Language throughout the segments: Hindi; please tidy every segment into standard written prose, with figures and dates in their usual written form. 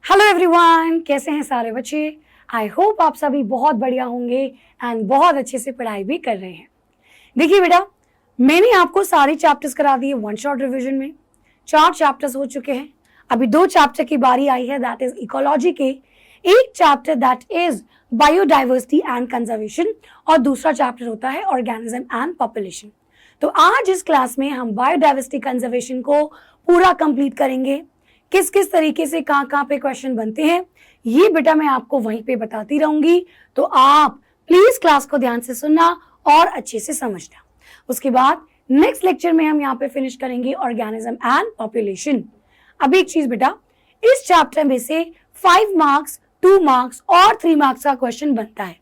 हेलो एवरीवन, कैसे हैं सारे बच्चे। आई होप आप सभी बहुत बढ़िया होंगे एंड बहुत अच्छे से पढ़ाई भी कर रहे हैं। देखिए बेटा, मैंने आपको सारे चैप्टर्स करा दिए वन शॉट रिवीजन में। 4 चैप्टर्स हो चुके हैं। अभी 2 चैप्टर की बारी आई है, दैट इज इकोलॉजी के। एक chapter that is biodiversity and conservation और दूसरा चैप्टर होता है ऑर्गेनिज्म एंड पॉपुलेशन। तो आज इस क्लास में हम बायोडाइवर्सिटी कंजर्वेशन को पूरा कंप्लीट करेंगे। किस किस तरीके से कहाँ पे क्वेश्चन बनते हैं ये बेटा मैं आपको वहीं पे बताती रहूंगी, तो आप प्लीज क्लास को ध्यान से सुनना और अच्छे से समझना। उसके बाद नेक्स्ट लेक्चर में हम यहाँ पे फिनिश करेंगे ऑर्गेनिज्म एंड पॉपुलेशन। अब एक चीज बेटा, इस चैप्टर में से 5 मार्क्स, 2 मार्क्स और 3 मार्क्स का क्वेश्चन बनता है।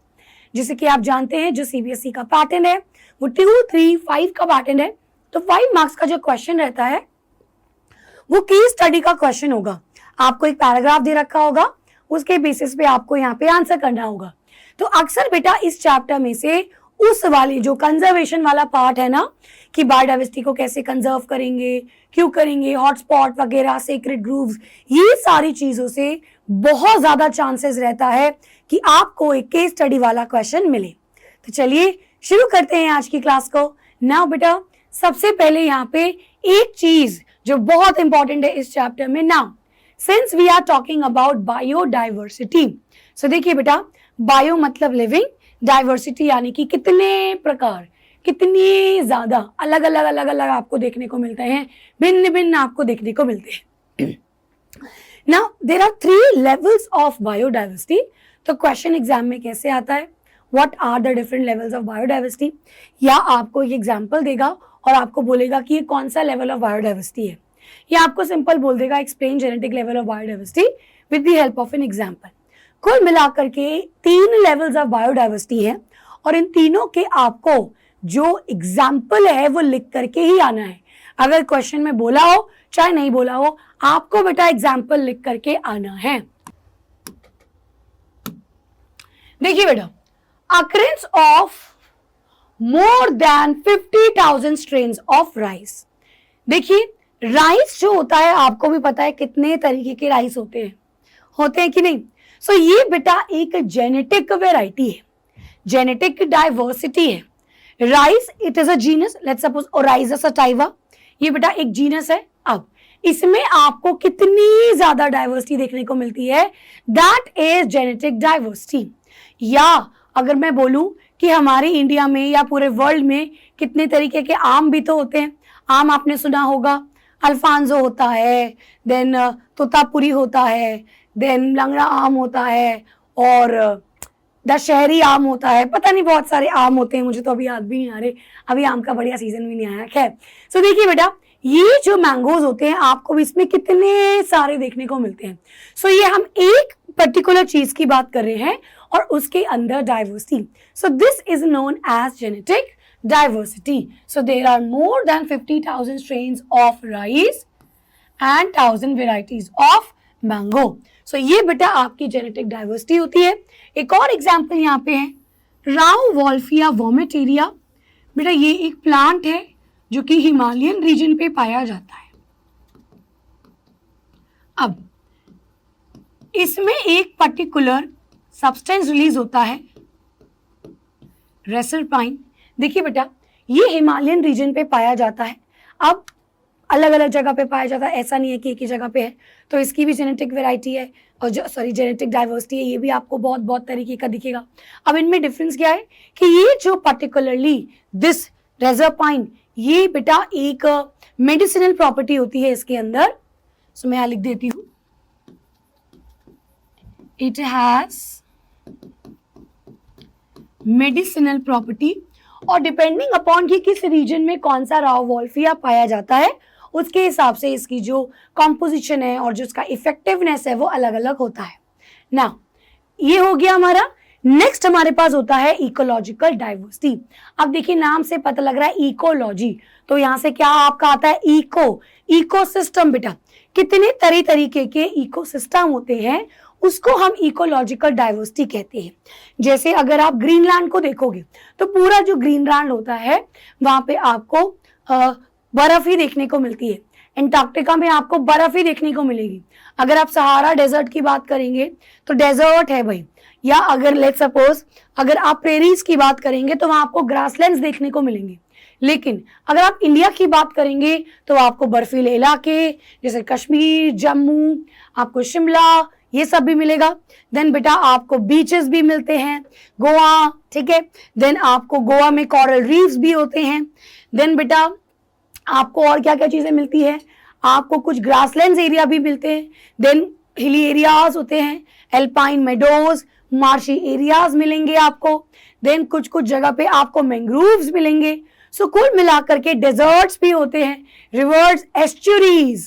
जैसे कि आप जानते हैं जो सीबीएसई का पैटर्न है वो 2, 3, 5 का पैटर्न है। तो 5 मार्क्स का जो क्वेश्चन रहता है वो केस स्टडी का क्वेश्चन होगा। आपको एक पैराग्राफ दे रखा होगा, उसके बेसिस पे आपको यहाँ पे आंसर करना होगा। तो अक्सर बेटा इस चैप्टर में से उस वाले जो कंजर्वेशन वाला पार्ट है ना, कि बायोडाइवर्सिटी को कैसे कंजर्व करेंगे, क्यों करेंगे, हॉटस्पॉट वगैरह, सेक्रेड ग्रूव्स, ये सारी चीजों से बहुत ज्यादा चांसेस रहता है कि आपको एक केस स्टडी वाला क्वेश्चन मिले। तो चलिए शुरू करते हैं आज की क्लास को। नाउ बेटा, सबसे पहले यहाँ पे एक चीज जो बहुत इंपॉर्टेंट है इस चैप्टर में। Now since we are talking about biodiversity, so देखिए बेटा, बायो मतलब लिविंग, डाइवर्सिटी यानी कि कितने प्रकार, कितनी ज्यादा अलग अलग आपको देखने को मिलते हैं, भिन्न भिन्न आपको देखने को मिलते हैं। Now there are 3 levels of biodiversity. तो क्वेश्चन एग्जाम में कैसे आता है, what are the different levels of biodiversity, या आपको एक एग्जाम्पल देगा और आपको बोलेगा कि ये कौन सा लेवल ऑफ बायोडाइवर्सिटी है, या आपको सिंपल बोल देगा explain genetic level of biodiversity with the help of an example. कुल मिलाकर के 3 लेवल्स ऑफ बायोडाइवर्सिटी है और इन तीनों के आपको जो एग्जाम्पल है वो लिख करके ही आना है। अगर क्वेश्चन में बोला हो चाहे नहीं बोला हो, आपको बेटा एग्जाम्पल लिख करके आना है। देखिए बेटा, occurrence of more than 50,000 strains of rice। देखिए राइस जो होता है आपको भी पता है कितने तरीके के राइस होते हैं कि नहीं। सो ये बेटा एक जेनेटिक वेराइटी है, जेनेटिक डाइवर्सिटी है। Rice it is a genus, let's suppose Oryza sativa, ये बेटा एक जीनस है। अब इसमें आपको कितनी ज्यादा डाइवर्सिटी देखने को मिलती है, दैट इज जेनेटिक डाइवर्सिटी। या अगर मैं बोलूं कि हमारे इंडिया में या पूरे वर्ल्ड में कितने तरीके के आम भी तो होते हैं। आम आपने सुना होगा, अल्फांसो होता है, देन तोतापुरी होता है, देन लंगड़ा आम होता है और दशहरी आम होता है। पता नहीं बहुत सारे आम होते हैं, मुझे तो अभी याद भी नहीं आ रहे, अभी आम का बढ़िया सीजन भी नहीं आया। खैर, सो देखिए बेटा, ये जो मैंगोज होते हैं आपको इसमें कितने सारे देखने को मिलते हैं। सो ये हम एक पर्टिकुलर चीज की बात कर रहे हैं और उसके अंदर diversity. So this is known as genetic diversity. So there are more than 50,000 strains of rice and 1,000 varieties of mango. So ये बेटा आपकी जेनेटिक डाइवर्सिटी होती है। एक और एग्जाम्पल यहाँ पे है राउवोल्फिया वोमेटेरिया। बेटा ये एक प्लांट है जो कि हिमालयन रीजन पे पाया जाता है। अब इसमें एक पर्टिकुलर सब्सटेंस रिलीज होता है, रेसरपाइन। देखिए बेटा, ये हिमालयन रीजन पे पाया जाता है। अब अलग अलग जगह पे पाया जाता है, ऐसा नहीं है कि एक ही जगह पे है। तो इसकी भी जेनेटिक वैरायटी है और जो जेनेटिक डाइवर्सिटी है, ये भी आपको बहुत बहुत तरीके का दिखेगा। अब इनमें डिफरेंस क्या है कि ये जो पर्टिकुलरली दिस रेसरपाइन, ये बेटा एक मेडिसिनल प्रॉपर्टी होती है इसके अंदर। सो मैं यहाँ लिख देती हूँ, इट हैज मेडिसिनल प्रॉपर्टी। और डिपेंडिंग अपॉन कि किस रीजन में कौन सा राउवोल्फिया पाया जाता है, उसके हिसाब से इसकी जो कॉम्पोजिशन है और जो इसका इफेक्टिवनेस है वो अलग अलग होता है ना। ये हो गया हमारा। नेक्स्ट हमारे पास होता है इकोलॉजिकल डाइवर्सिटी। अब देखिए नाम से पता लग रहा है इकोलॉजी, तो यहाँ से क्या आपका आता है इकोसिस्टम। बेटा कितने तरीके के इकोसिस्टम होते हैं उसको हम इकोलॉजिकल डाइवर्सिटी कहते हैं। जैसे अगर आप ग्रीनलैंड को देखोगे तो पूरा जो ग्रीनलैंड होता है वहां पे आपको बर्फ ही देखने को मिलती है। एंटार्क्टिका में आपको बर्फ ही देखने को मिलेगी। अगर आप सहारा डेजर्ट की बात करेंगे तो डेजर्ट है भाई, या अगर लेट्स सपोज अगर आप प्रेरीज की बात करेंगे तो वहां आपको ग्रासलैंड्स देखने को मिलेंगे। लेकिन अगर आप इंडिया की बात करेंगे तो आपको बर्फीले इलाके जैसे कश्मीर, जम्मू, आपको शिमला, ये सब भी मिलेगा। देन बेटा आपको बीचेस भी मिलते हैं, गोवा, ठीक है। देन आपको गोवा में कोरल रीफ्स भी होते हैं। देन बेटा आपको और क्या क्या चीजें मिलती है, आपको कुछ ग्रासलैंड्स एरिया भी मिलते हैं। देन हिली एरियाज होते हैं, एल्पाइन मेडोज, मार्शी एरियाज मिलेंगे आपको। देन कुछ कुछ जगह पे आपको मैंग्रोव्स मिलेंगे। सो कुल मिलाकर के डेजर्ट्स भी होते हैं, रिवर्स, एस्चुरीज,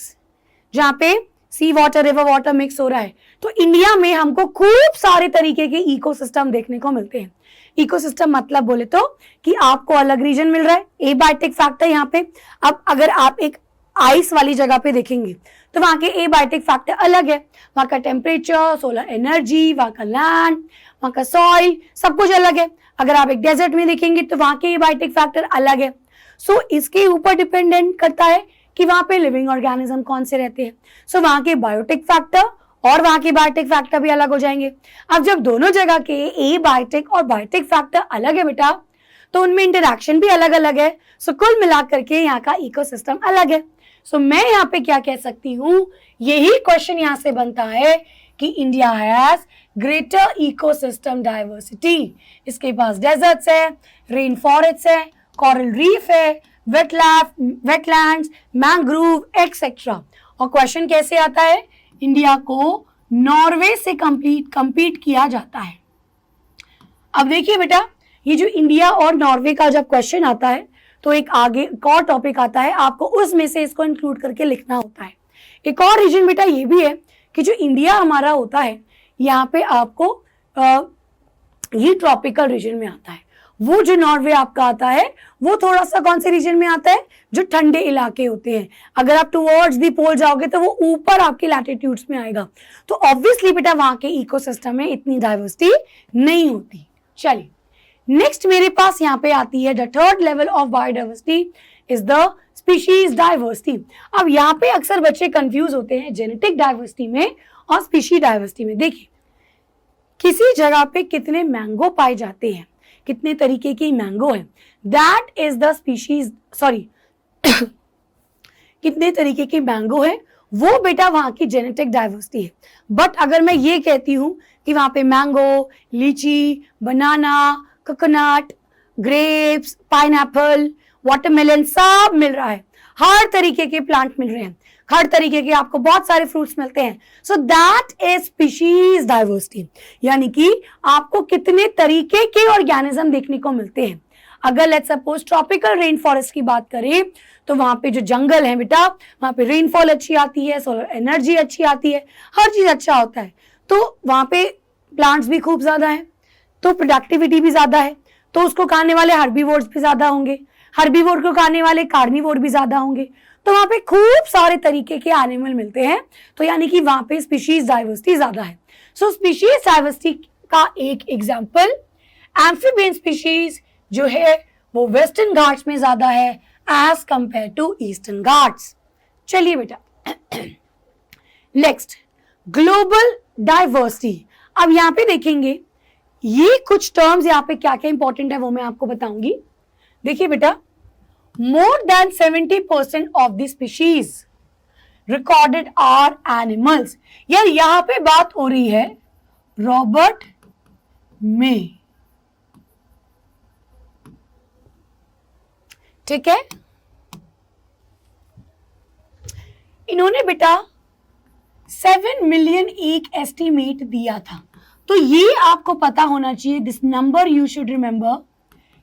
जहाँ पे सी वाटर, रिवर वाटर मिक्स हो रहा है। तो इंडिया में हमको खूब सारे तरीके के इकोसिस्टम देखने को मिलते हैं। इकोसिस्टम मतलब बोले तो कि आपको अलग रीजन मिल रहा है, एबायोटिक फैक्टर यहाँ पे। अब अगर आप एक आइस वाली जगह पे देखेंगे तो वहां के एबायोटिक फैक्टर अलग है, वहां का टेम्परेचर, सोलर एनर्जी, वहां का लैंड, वहां का सॉइल, सब कुछ अलग है। अगर आप एक डेजर्ट में देखेंगे तो वहां के एबायोटिक फैक्टर अलग है। सो इसके ऊपर डिपेंडेंट करता है कि वहां पे लिविंग ऑर्गेनिज्म कौन से रहते हैं। सो वहां के बायोटिक फैक्टर और वहां के बायोटिक फैक्टर भी अलग हो जाएंगे। अब जब दोनों जगह के एबायोटिक और बायोटिक फैक्टर अलग है बेटा, तो उनमें इंटरैक्शन भी अलग अलग है। सो कुल मिलाकर के यहाँ का इकोसिस्टम अलग है। सो मैं यहाँ पे क्या कह सकती हूँ, यही क्वेश्चन यहाँ से बनता है कि India has greater ecosystem diversity. इसके पास डेजर्ट्स है, रेन फॉरेस्ट है, कोरल रीफ है, वेटलैंड्स, मैंग्रोव एक्सेट्रा। और क्वेश्चन कैसे आता है, इंडिया को नॉर्वे से कंपीट किया जाता है। अब देखिए बेटा, ये जो इंडिया और नॉर्वे का जब क्वेश्चन आता है तो एक आगे एक और टॉपिक आता है, आपको उसमें से इसको इंक्लूड करके लिखना होता है। एक और रीजन बेटा ये भी है कि जो इंडिया हमारा होता है, यहाँ पे आपको ये ट्रॉपिकल रीजन में आता है। वो जो नॉर्वे आपका आता है वो थोड़ा सा कौन से रीजन में आता है, जो ठंडे इलाके होते हैं। अगर आप टुवर्ड्स दी पोल जाओगे तो वो ऊपर आपके लैटिट्यूड्स में आएगा। तो ऑब्वियसली बेटा वहां के इकोसिस्टम में इतनी डाइवर्सिटी नहीं होती। चलिए नेक्स्ट मेरे पास यहाँ पे आती है the third level of biodiversity is the species diversity. अब यहाँ पे अक्सर बच्चे कंफ्यूज होते हैं जेनेटिक डाइवर्सिटी में और स्पीशीज डाइवर्सिटी में। देखिए किसी जगह पे कितने मैंगो पाए जाते हैं, कितने तरीके की मैंगो है, that is the species, sorry कितने तरीके की मैंगो है, वो बेटा वहां की जेनेटिक डाइवर्सिटी है। बट अगर मैं ये कहती हूं कि वहां पे मैंगो, लीची, बनाना, कोकोनट, ग्रेप्स, पाइनएप्पल, वाटरमेलन सब मिल रहा है, हर तरीके के प्लांट मिल रहे हैं, हर तरीके के आपको बहुत सारे फ्रूट्स मिलते हैं। सो दैट इज स्पीशीज डाइवर्सिटी, यानी कि आपको कितने तरीके के ऑर्गेनिज्म देखने को मिलते हैं। अगर let's suppose tropical rain forest की बात करें तो वहां पे जो जंगल है बेटा, वहां पे रेनफॉल अच्छी आती है, सोलर एनर्जी अच्छी आती है, हर चीज अच्छा होता है। तो वहां पे प्लांट्स भी खूब ज्यादा है, तो प्रोडक्टिविटी भी ज्यादा है, तो उसको खाने वाले हर्बीवोर्स भी ज्यादा होंगे, हर्बीवोर को खाने वाले कार्निवोर भी ज्यादा होंगे। तो वहां पे खूब सारे तरीके के एनिमल मिलते हैं, तो यानी कि वहां पे स्पीशीज डाइवर्सिटी ज्यादा है। सो स्पीशीज डाइवर्सिटी का एक एग्जांपल एम्फीबियन स्पीशीज जो है वो वेस्टर्न घाट्स में ज्यादा है as compare to Eastern Ghats. चलिए बेटा नेक्स्ट ग्लोबल डाइवर्सिटी। अब यहाँ पे देखेंगे ये कुछ टर्म्स यहाँ पे क्या क्या इंपॉर्टेंट है वो मैं आपको बताऊंगी। देखिए बेटा, more than 70% of the species recorded are animals. यार यहां पे बात हो रही है रॉबर्ट मे, ठीक है। इन्होंने बेटा 7 मिलियन एक एस्टिमेट दिया था। तो ये आपको पता होना चाहिए, this number you should remember,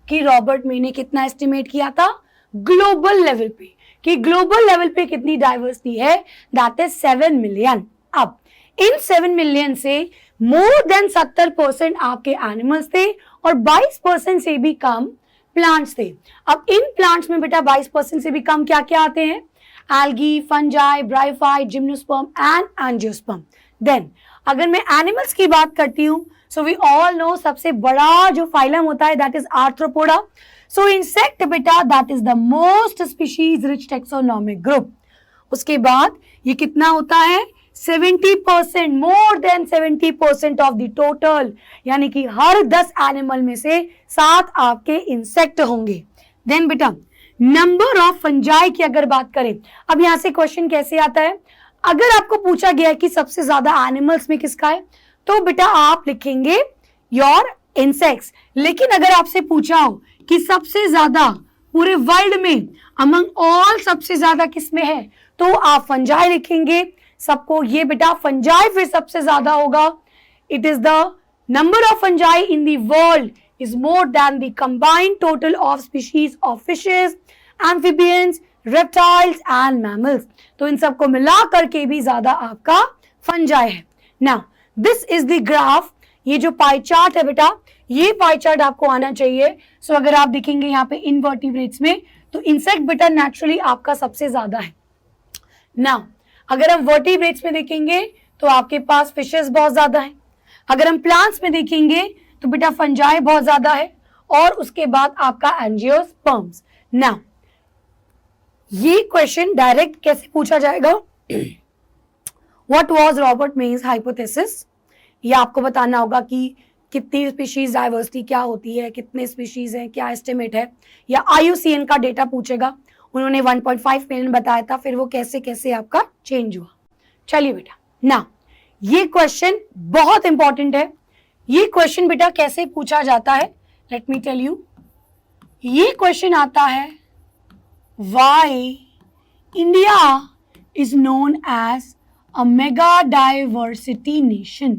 कि रॉबर्ट मे ने कितना एस्टिमेट किया था ग्लोबल लेवल पे, कि ग्लोबल लेवल पे कितनी डाइवर्सिटी है, दैट इज 7 मिलियन। अब इन 7 मिलियन से मोर देन 70% आपके एनिमल्स थे और 22% से भी कम प्लांट्स थे। अब इन प्लांट्स में बेटा 22% से भी कम क्या क्या आते हैं, algae, fungi, bryophyte, gymnosperm and angiosperm. Then अगर मैं एनिमल्स की बात करती हूँ, सो वी ऑल नो सबसे बड़ा जो फाइलम होता है that is Arthropoda. So insect बेटा that is the most species rich taxonomic group. उसके बाद ये कितना होता है 70%, more than 70% of the total, यानी कि हर 10 एनिमल में से 7 आपके इंसेक्ट होंगे। देन बेटा नंबर ऑफ फंजाई की अगर बात करें, अब यहां से क्वेश्चन कैसे आता है, अगर आपको पूछा गया है कि सबसे ज्यादा एनिमल्स में किसका है, तो बेटा आप लिखेंगे योर इंसेक्ट्स। लेकिन अगर आपसे पूछा हो कि सबसे ज्यादा पूरे वर्ल्ड में अमंग ऑल सबसे ज्यादा किसमें है, तो आप फंजाई लिखेंगे। सबको ये बेटा फंजाई फिर सबसे ज्यादा होगा। It is the number of fungi in the world is more than the combined total of species of fishes, amphibians, reptiles and mammals। तो इन सबको मिला करके भी ज्यादा आपका फंजाई है। Now this is the graph, ये जो पाई चार्ट है बेटा, ये पाई चार्ट आपको आना चाहिए। सो अगर आप देखेंगे यहाँ पे इनवर्टिब्रेट्स में, तो इंसेक्ट बेटा नेचुरली आपका सबसे ज्यादा है। Now अगर हम वर्टिब्रेट्स में देखेंगे तो आपके पास फिशेस बहुत ज्यादा है। अगर हम प्लांट्स में देखेंगे तो बेटा फंजाई बहुत ज्यादा है, और उसके बाद आपका एंजियोस्पर्म्स। नाउ ये क्वेश्चन डायरेक्ट कैसे पूछा जाएगा, what was Robert Myers hypothesis, ये आपको बताना होगा कि कितनी स्पीशीज डाइवर्सिटी क्या होती है, कितने स्पीशीज हैं, क्या एस्टिमेट है, या IUCN का डेटा पूछेगा। उन्होंने 1.5 मिलियन बताया था, फिर वो कैसे कैसे आपका चेंज हुआ। चलिए बेटा, ना ये क्वेश्चन बहुत इंपॉर्टेंट है। ये क्वेश्चन बेटा कैसे पूछा जाता है, लेट मी टेल यू। ये क्वेश्चन आता है why India is known as a mega diversity nation.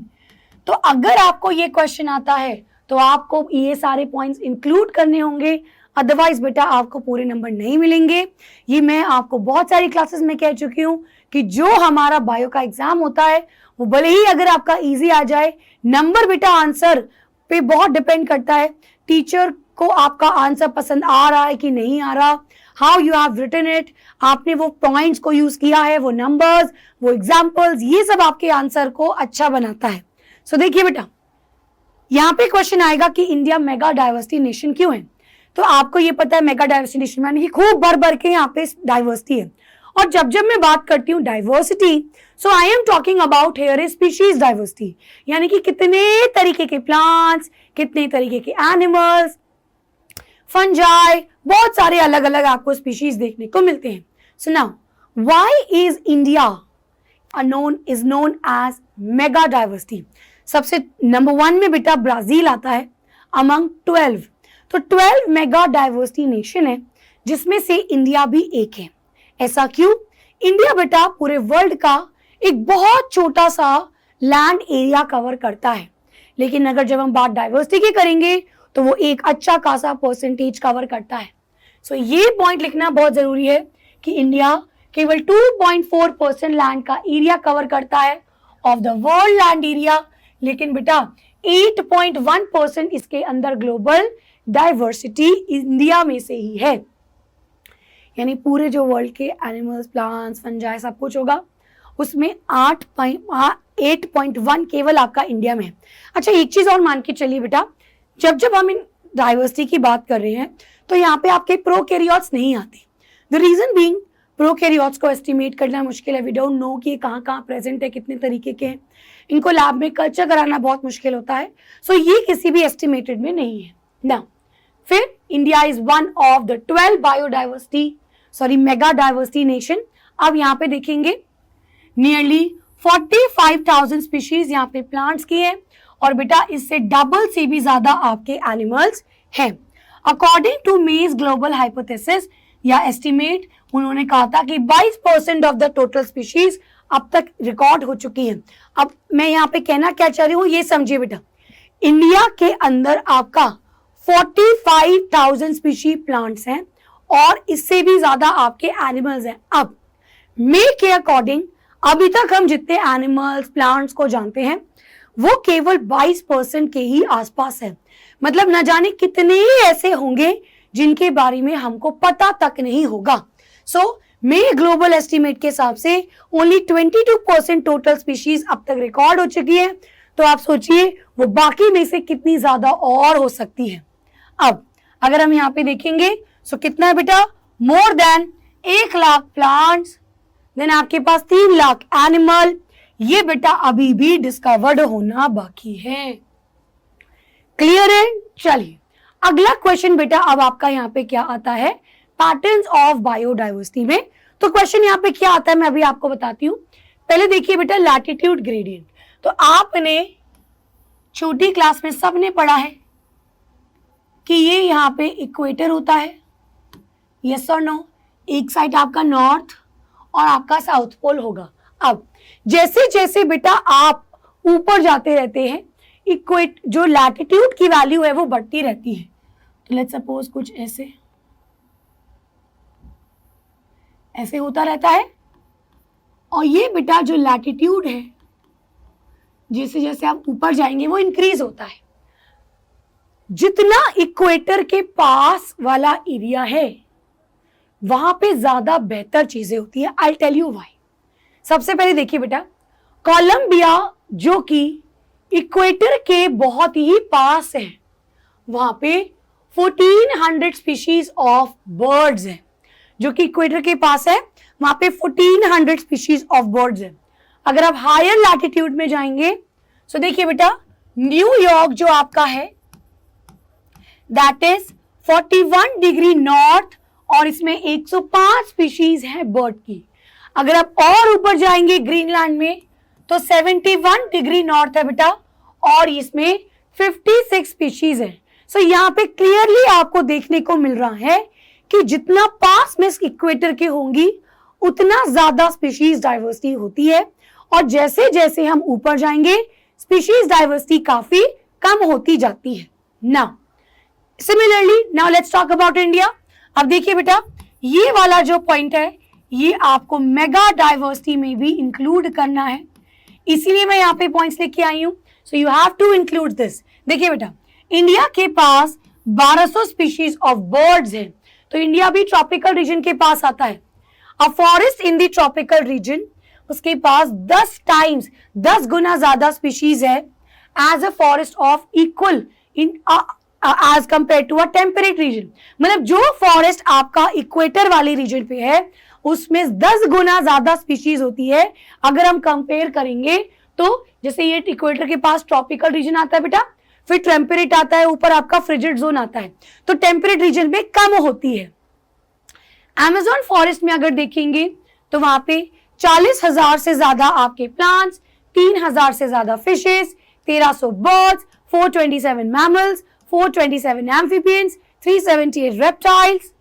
तो अगर आपको ये क्वेश्चन आता है तो आपको ये सारे पॉइंट्स इंक्लूड करने होंगे, अदरवाइज बेटा आपको पूरे नंबर नहीं मिलेंगे। ये मैं आपको बहुत सारी क्लासेस में कह चुकी हूँ कि जो हमारा बायो का एग्जाम होता है वो भले ही अगर आपका इजी आ जाए, नंबर बेटा आंसर पे बहुत डिपेंड करता है। टीचर को आपका आंसर पसंद आ रहा है कि नहीं आ रहा, how you have written it, आपने वो पॉइंट्स को यूज किया है, वो नंबर्स, वो एग्जाम्पल्स, ये सब आपके आंसर को अच्छा बनाता है। सो देखिए बेटा, यहाँ पे क्वेश्चन आएगा कि इंडिया मेगा डाइवर्सिटी नेशन क्यों है। तो आपको ये पता है मेगा डाइवर्सिटी नेशन माने कि खूब भर भर के यहाँ पे डाइवर्सिटी है। और जब जब मैं बात करती हूँ diversity, so I am talking about here A species diversity, यानी कि कितने तरीके के प्लांट्स, कितने तरीके के एनिमल्स, फंजाई, बहुत सारे अलग अलग आपको स्पीशीज देखने को मिलते हैं। So now why is India is known as mega diversity. सबसे नंबर 1 में बेटा ब्राजील आता है अमंग 12। तो 12 मेगा डाइवर्सिटी नेशन है, जिसमें से इंडिया भी एक है। ऐसा क्यों? इंडिया बेटा पूरे वर्ल्ड का एक बहुत छोटा सा लैंड एरिया कवर करता है, लेकिन अगर जब हम बात डाइवर्सिटी की करेंगे तो वो एक अच्छा खासा परसेंटेज कवर करता है। सो ये पॉइंट लिखना बहुत जरूरी है कि इंडिया केवल 2.4% लैंड का एरिया कवर करता है of the world land area, लेकिन बेटा 8.1% इसके अंदर ग्लोबल डाइवर्सिटी इंडिया में से ही है। यानी पूरे जो वर्ल्ड के एनिमल्स, प्लांट्स, फंजाई सब कुछ होगा, उसमें 8.1 केवल आपका इंडिया में है। अच्छा एक चीज और मान के चलिए बेटा, जब जब हम इन डाइवर्सिटी की बात कर रहे हैं तो यहाँ पे आपके प्रोकैरियोट्स नहीं आते। द रीजन बीइंग, प्रोकैरियोट्स को एस्टिमेट करना मुश्किल है। वी डोंट नो कि कहाँ कहाँ प्रेजेंट है, कितने तरीके के हैं। इनको लैब में कल्चर कराना बहुत मुश्किल होता है। सो ये किसी भी एस्टिमेटेड में नहीं है ना। फिर India is one of the 12 mega diversity nation. अब यहाँ पे देखेंगे नियरली 45,000 स्पीशीज यहाँ पे प्लांट्स की है, और बेटा इससे डबल से भी ज्यादा आपके एनिमल्स हैं। According to Myers global hypothesis या एस्टिमेट, उन्होंने कहा था कि 22% ऑफ द टोटल स्पीशीज अब तक रिकॉर्ड हो चुकी हैं। अब मैं यहाँ पे कहना क्या चाह रही हूँ ये समझिए बेटा, इंडिया के अंदर आपका 45,000 स्पीशी प्लांट्स हैं और इससे भी ज्यादा आपके एनिमल्स हैं। अब मे के अकॉर्डिंग अभी तक हम जितने एनिमल्स, प्लांट्स को जानते हैं वो केवल 22% के ही आसपास है। मतलब न जाने कितने ऐसे होंगे जिनके बारे में हमको पता तक नहीं होगा। सो मे ग्लोबल एस्टिमेट के हिसाब से ओनली 22% टोटल स्पीशीज अब तक रिकॉर्ड हो चुकी है। तो आप सोचिए वो बाकी में से कितनी ज्यादा और हो सकती है। अब अगर हम यहाँ पे देखेंगे सो कितना है बेटा, more than 1 lakh plants, then आपके पास 3 लाख एनिमल, ये बेटा अभी भी डिस्कवर्ड होना बाकी है। क्लियर है? चलिए अगला क्वेश्चन बेटा अब आपका यहाँ पे क्या आता है, पैटर्न्स ऑफ बायोडाइवर्सिटी में। तो क्वेश्चन यहाँ पे क्या आता है मैं अभी आपको बताती हूँ। पहले देखिए बेटा लैटिट्यूड ग्रेडियंट, तो आपने छोटी क्लास में सबने पढ़ा है कि ये यहाँ पे इक्वेटर होता है, यस और नो। एक साइड आपका नॉर्थ और आपका साउथ पोल होगा। अब जैसे जैसे बेटा आप ऊपर जाते रहते हैं, इक्वेट जो लैटिट्यूड की वैल्यू है वो बढ़ती रहती है। तो लेट्स सपोज कुछ ऐसे होता रहता है। और ये बेटा जो लैटिट्यूड है, जैसे जैसे आप ऊपर जाएंगे वो इंक्रीज होता है। जितना इक्वेटर के पास वाला एरिया है वहां पे ज्यादा बेहतर चीजें होती है। I tell you why. सबसे पहले देखिए बेटा, कोलंबिया जो कि इक्वेटर के बहुत ही पास है, वहां पे 1400 स्पीशीज ऑफ बर्ड्स है। जो कि इक्वेटर के पास है वहां पे 1400 स्पीशीज ऑफ बर्ड्स है। अगर आप हायर लैटिट्यूड में जाएंगे तो देखिए बेटा न्यूयॉर्क जो आपका है दैट इज 41 डिग्री नॉर्थ और इसमें 105 स्पीशीज है बर्ड की। अगर आप और ऊपर जाएंगे ग्रीनलैंड में तो 71 डिग्री नॉर्थ है बेटा और इसमें 56 स्पीशीज है। सो यहाँ पे क्लियरली आपको देखने को मिल रहा है कि जितना पास में इक्वेटर के होंगी उतना ज्यादा स्पीशीज डाइवर्सिटी होती है और जैसे जैसे हम ऊपर जाएंगे स्पीशीज डाइवर्सिटी काफी कम होती जाती है। Now similarly now let's talk about India. अब देखिए बेटा ये वाला जो पॉइंट है ये आपको मेगा डाइवर्सिटी में भी इंक्लूड करना है, इसीलिए मैं यहाँ पे पॉइंट्स लेके आई हूं। So you have to include this. देखिए बेटा इंडिया के पास 1200 स्पीशीज ऑफ बर्ड्स हैं, तो इंडिया भी ट्रॉपिकल रीजन के पास आता है। A forest in the tropical region उसके पास 10 गुना ज्यादा स्पीशीज है as a forest of equal in as compare to a temperate region. मतलब जो फॉरेस्ट आपका इक्वेटर वाले रीजन पे है उसमें 10 गुना ज्यादा स्पीशीज होती है। अगर हम कंपेयर करेंगे तो जैसे ये इक्वेटर के पास ट्रॉपिकल रीजन आता है बेटा, फिर टेम्परेट आता है, ऊपर आपका फ्रिजिड जोन आता है, तो टेम्परेट रीजन में कम होती है। अमेज़न फॉरेस्ट में अगर देखेंगे तो वहां पे 40,000 से ज्यादा आपके प्लांट्स, 3,000 से ज्यादा fishes, 1300 birds, 427 mammals, 427 amphibians, 378 reptiles,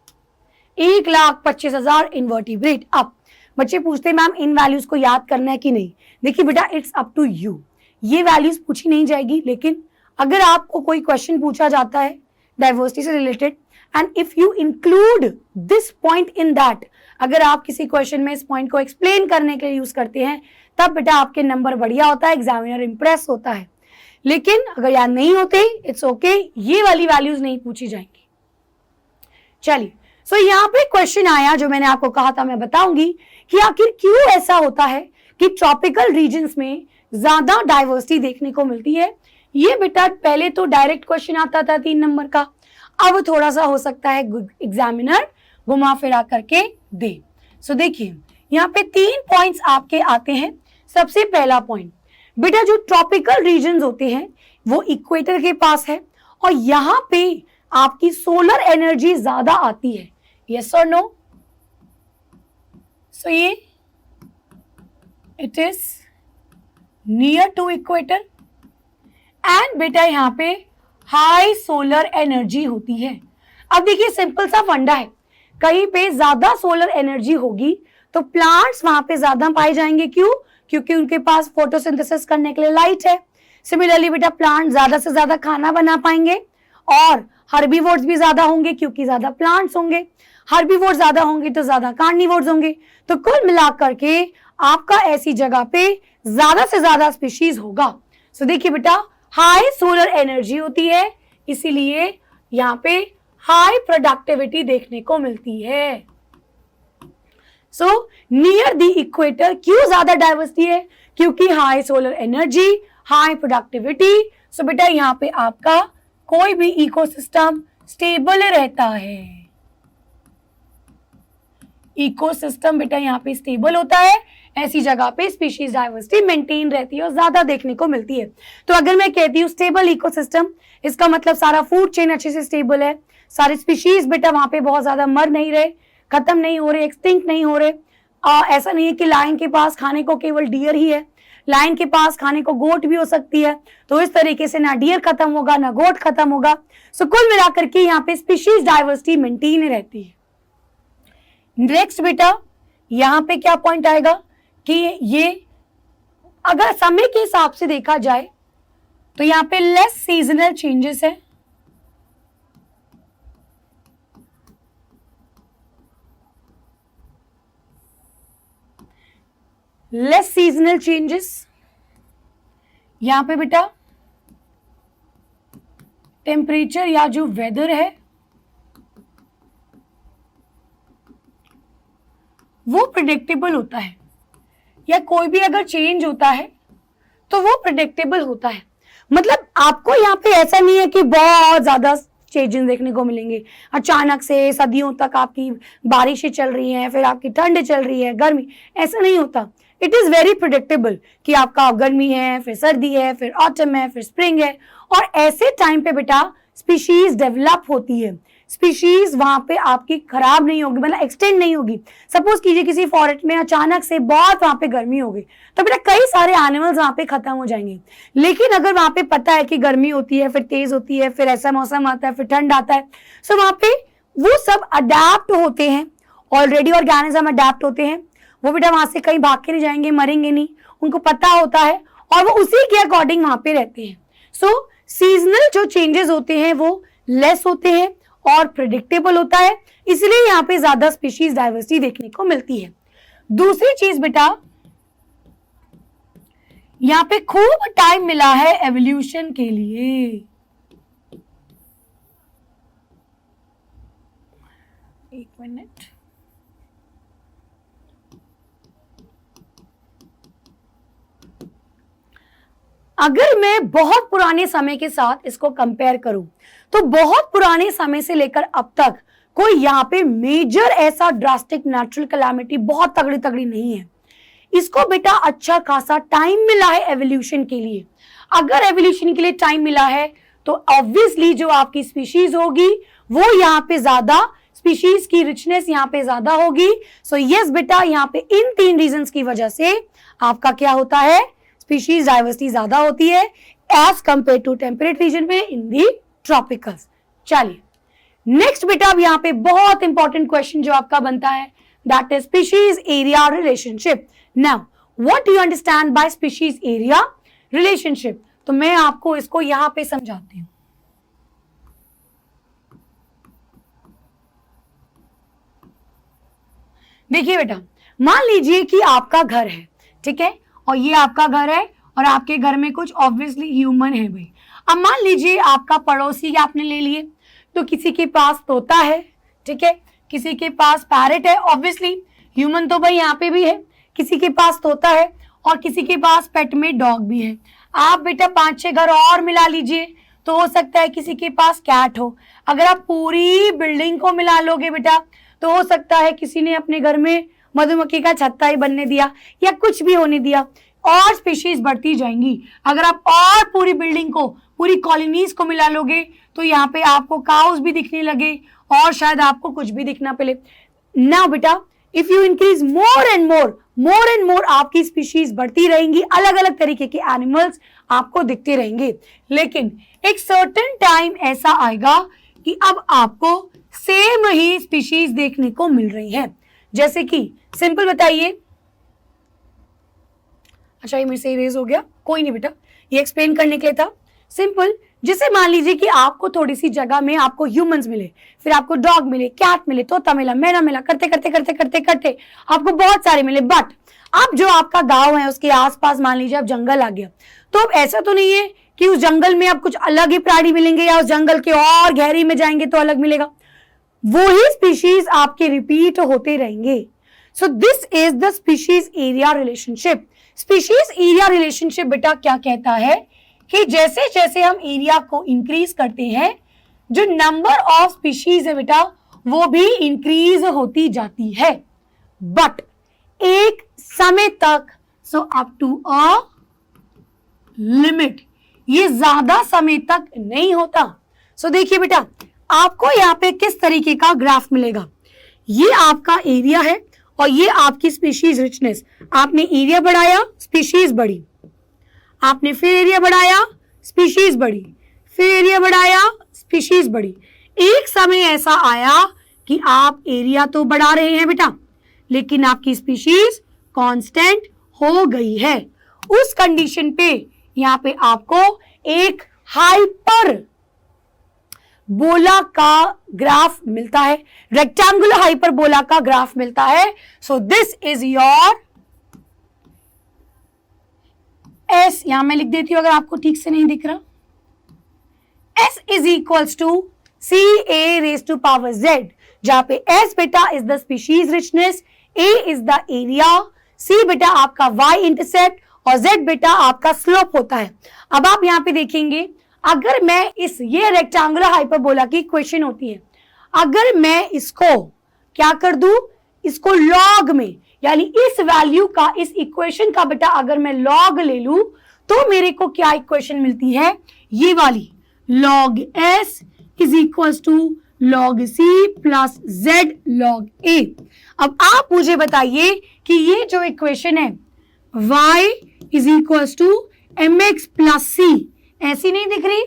1,25,000 invertebrate. अब बच्चे पूछते हैं मैम इन वैल्यूज को याद करना है कि नहीं। देखिए बेटा इट्स अप टू यू, ये वैल्यूज पूछी नहीं जाएगी, लेकिन अगर आपको कोई क्वेश्चन पूछा जाता है डाइवर्सिटी से related and if you include this point in that, अगर आप किसी क्वेश्चन में इस पॉइंट को एक्सप्लेन करने के लिए यूज करते हैं तब बेटा आपके नंबर बढ़िया होता है, एग्जामिनर इंप्रेस होता है। लेकिन अगर याद नहीं होते इट्स ओके, ये वाली वैल्यूज नहीं पूछी जाएंगी। चलिए सो यहाँ पे क्वेश्चन आया जो मैंने आपको कहा था मैं बताऊंगी कि आखिर क्यों ऐसा होता है कि ट्रॉपिकल रीजन्स में ज्यादा डाइवर्सिटी देखने को मिलती है। ये बेटा पहले तो डायरेक्ट क्वेश्चन आता था 3 नंबर का, अब थोड़ा सा हो सकता है एग्जामिनर घुमा फिरा करके दे। सो देखिए यहाँ पे 3 पॉइंट्स आपके आते हैं। सबसे पहला पॉइंट बेटा जो ट्रॉपिकल रीजन्स होते हैं वो इक्वेटर के पास है और यहाँ पे आपकी सोलर एनर्जी ज्यादा आती है, यस और नो। सो ये it is near to equator and बेटा यहाँ पे हाई सोलर एनर्जी होती है। अब देखिए सिंपल सा फंडा है, कहीं पे ज्यादा सोलर एनर्जी होगी तो प्लांट्स वहां पे ज्यादा पाए जाएंगे। क्यों? क्योंकि उनके पास फोटोसिंथेसिस करने के लिए लाइट है। सिमिलरली बेटा प्लांट ज्यादा से ज्यादा खाना बना पाएंगे और हर्बीवोर्स भी ज्यादा होंगे क्योंकि ज्यादा प्लांट्स होंगे। हर्बीवोर्स ज्यादा होंगे तो ज्यादा कार्निवोर्स होंगे, तो कुल मिलाकर के आपका ऐसी जगह पे ज्यादा से ज्यादा स्पीशीज होगा। सो देखिए बेटा हाई सोलर एनर्जी होती है, इसीलिए यहाँ पे हाई प्रोडक्टिविटी देखने को मिलती है। सो नियर द इक्वेटर क्यों ज्यादा डाइवर्सिटी है? क्योंकि high solar energy, high productivity. So बेटा यहाँ पे आपका कोई भी इकोसिस्टम स्टेबल रहता है। इकोसिस्टम बेटा यहाँ पे स्टेबल होता है, ऐसी जगह पे स्पीशीज डाइवर्सिटी मेंटेन रहती है और ज्यादा देखने को मिलती है। तो अगर मैं कहती हूँ स्टेबल इकोसिस्टम, इसका मतलब सारा फूड चेन अच्छे से स्टेबल है, सारे स्पीशीज बेटा वहां पे बहुत ज्यादा मर नहीं रहे, खत्म नहीं हो रहे, एक्सटिंक्ट नहीं हो रहे। ऐसा नहीं है कि लायन के पास खाने को केवल डियर ही है, लायन के पास खाने को गोट भी हो सकती है। तो इस तरीके से ना डियर खत्म होगा ना गोट खत्म होगा। सो कुल मिलाकर के यहाँ पे स्पीशीज डाइवर्सिटी मेंटेन रहती है। नेक्स्ट बेटा यहाँ पे क्या पॉइंट आएगा कि ये अगर समय के हिसाब से देखा जाए तो यहाँ पे लेस सीजनल चेंजेस है, लेस सीजनल चेंजेस। यहां पे बेटा टेम्परेचर या जो वेदर है वो प्रिडिक्टेबल होता है, या कोई भी अगर चेंज होता है तो वो प्रिडिक्टेबल होता है। मतलब आपको यहाँ पे ऐसा नहीं है कि बहुत ज्यादा चेंजेस देखने को मिलेंगे, अचानक से सदियों तक आपकी बारिशें चल रही हैं, फिर आपकी ठंड चल रही है, गर्मी, ऐसा नहीं होता। इट इज वेरी प्रिडिक्टेबल कि आपका गर्मी है, फिर सर्दी है, फिर ऑटम है, फिर स्प्रिंग है, और ऐसे टाइम पे बेटा स्पीशीज डेवलप होती है। स्पीशीज वहां पे आपकी खराब नहीं होगी, मतलब एक्सटेंड नहीं होगी। सपोज कीजिए किसी फॉरेस्ट में अचानक से बहुत वहां पे गर्मी हो गई, तो बेटा कई सारे एनिमल्स वहां पे खत्म हो जाएंगे। लेकिन अगर वहां पे पता है कि गर्मी होती है, फिर तेज होती है, फिर ऐसा मौसम आता है, फिर ठंड आता है, सो वहां पे वो सब अडेप्ट होते हैं, ऑलरेडी ऑर्गेनिज्म अडेप्ट होते हैं। वो बेटा वहां से कहीं भाग के नहीं जाएंगे, मरेंगे नहीं, उनको पता होता है और वो उसी के अकॉर्डिंग वहां पे रहते हैं। सो सीजनल जो चेंजेस होते हैं वो लेस होते हैं और प्रिडिक्टेबल होता है, इसलिए यहाँ पे ज्यादा स्पीशीज डाइवर्सिटी देखने को मिलती है। दूसरी चीज बेटा, यहाँ पे खूब टाइम मिला है एवोल्यूशन के लिए। एक मिनट, अगर मैं बहुत पुराने समय के साथ इसको कंपेयर करूं तो बहुत पुराने समय से लेकर अब तक कोई यहाँ पे मेजर ऐसा ड्रास्टिक नेचुरल कैलामिटी बहुत तगड़ी तगड़ी नहीं है। इसको बेटा अच्छा खासा टाइम मिला है एवोल्यूशन के लिए। अगर एवोल्यूशन के लिए टाइम मिला है तो ऑब्वियसली जो आपकी स्पीशीज होगी वो यहाँ पे ज्यादा, स्पीशीज की रिचनेस यहाँ पे ज्यादा होगी। सो यस बेटा, यहाँ पे इन 3 रीजंस की वजह से आपका क्या होता है, स्पीशीज डाइवर्सिटी ज्यादा होती है as compare to temperate region में इन दी ट्रॉपिकल्स। चलिए नेक्स्ट बेटा, अब यहाँ पे बहुत इंपॉर्टेंट क्वेश्चन जो आपका बनता है, that is species area relationship. Now what do you understand by species area relationship? तो मैं आपको इसको यहां पे समझाती हूं। देखिए बेटा, मान लीजिए कि आपका घर है, ठीक है, और ये आपका घर है और आपके घर में कुछ ऑब्वियसली ह्यूमन है भाई। अब मान लीजिए आपका पड़ोसी आपने ले लिए, तो किसी के पास तोता है, ठीक है, किसी के पास पैरेट है, ऑब्वियसली ह्यूमन तो भाई यहाँ पे भी है, किसी के पास तोता है और किसी के पास पेट में डॉग भी है। आप बेटा 5-6 घर और मिला लीजिए तो हो सकता है किसी के पास कैट हो। अगर आप पूरी बिल्डिंग को मिला लोगे बेटा तो हो सकता है किसी ने अपने घर में मधुमक्खी का छत्ता ही बनने दिया या कुछ भी होने दिया, और स्पीशीज बढ़ती जाएंगी। अगर आप और पूरी बिल्डिंग को, पूरी कॉलोनीज को मिला लोगे तो यहाँ पे आपको काउस भी दिखने लगे और शायद आपको कुछ भी दिखना पड़े। नाउ बेटा, if you increase more and more आपकी स्पीशीज बढ़ती रहेंगी, अलग अलग तरीके के एनिमल्स आपको दिखते रहेंगे। लेकिन एक सर्टेन टाइम ऐसा आएगा कि अब आपको सेम ही स्पीशीज देखने को मिल रही है। जैसे कि सिंपल बताइए, अच्छा ये मेरे से इरेज हो गया, कोई नहीं बेटा, ये एक्सप्लेन करने के लिए था। सिंपल, जैसे मान लीजिए कि आपको थोड़ी सी जगह में आपको ह्यूमंस मिले, फिर आपको डॉग मिले, कैट मिले, तोता मिला, मैना मिला, करते करते करते करते करते आपको बहुत सारे मिले। बट अब जो आपका गांव है उसके आसपास मान लीजिए अब जंगल आ गया, तो अब ऐसा तो नहीं है कि उस जंगल में अब कुछ अलग ही प्राणी मिलेंगे या उस जंगल के और गहरी में जाएंगे तो अलग मिलेगा, वो ही स्पीशीज आपके रिपीट होते रहेंगे। सो this is the species area relationship. Species area relationship बेटा क्या कहता है कि जैसे जैसे हम एरिया को इंक्रीज करते हैं, जो नंबर ऑफ स्पीशीज है बेटा वो भी इंक्रीज होती जाती है। बट एक समय तक, so up to a limit, ये ज्यादा समय तक नहीं होता। सो देखिए बेटा, आपको यहाँ पे किस तरीके का ग्राफ मिलेगा, ये आपका एरिया है और ये आपकी स्पीशीज रिचनेस। आपने एरिया बढ़ाया, स्पीशीज बढ़ी, आपने फिर एरिया बढ़ाया, स्पीशीज बढ़ी, फिर एरिया बढ़ाया, स्पीशीज बढ़ी। एक समय ऐसा आया कि आप एरिया तो बढ़ा रहे हैं बेटा, लेकिन आपकी स्पीशीज कांस्टेंट हो गई है। उस कंडीशन पे यहाँ पे आपको एक हाइपर बोला का ग्राफ मिलता है, रेक्टेंगुलर हाइपरबोला का ग्राफ मिलता है। सो दिस इज योर एस, यहां मैं लिख देती हूं अगर आपको ठीक से नहीं दिख रहा। S is equals to C A raise to power Z, जहां पे एस बेटा is the species richness, A is the area, C बेटा आपका वाई इंटरसेप्ट और जेड बेटा आपका स्लोप होता है। अब आप यहां पे देखेंगे, अगर मैं ये रेक्टेंगुलर हाइपरबोला की इक्वेशन होती है, अगर मैं इसको क्या कर दूं, इसको लॉग में, यानी इस वैल्यू का, इस इक्वेशन का बेटा अगर मैं लॉग ले लूं तो मेरे को क्या इक्वेशन मिलती है, ये वाली, log S is equal to log C plus Z log A. अब आप मुझे बताइए कि ये जो इक्वेशन है y is equal to M X plus C, ऐसी नहीं दिख रही,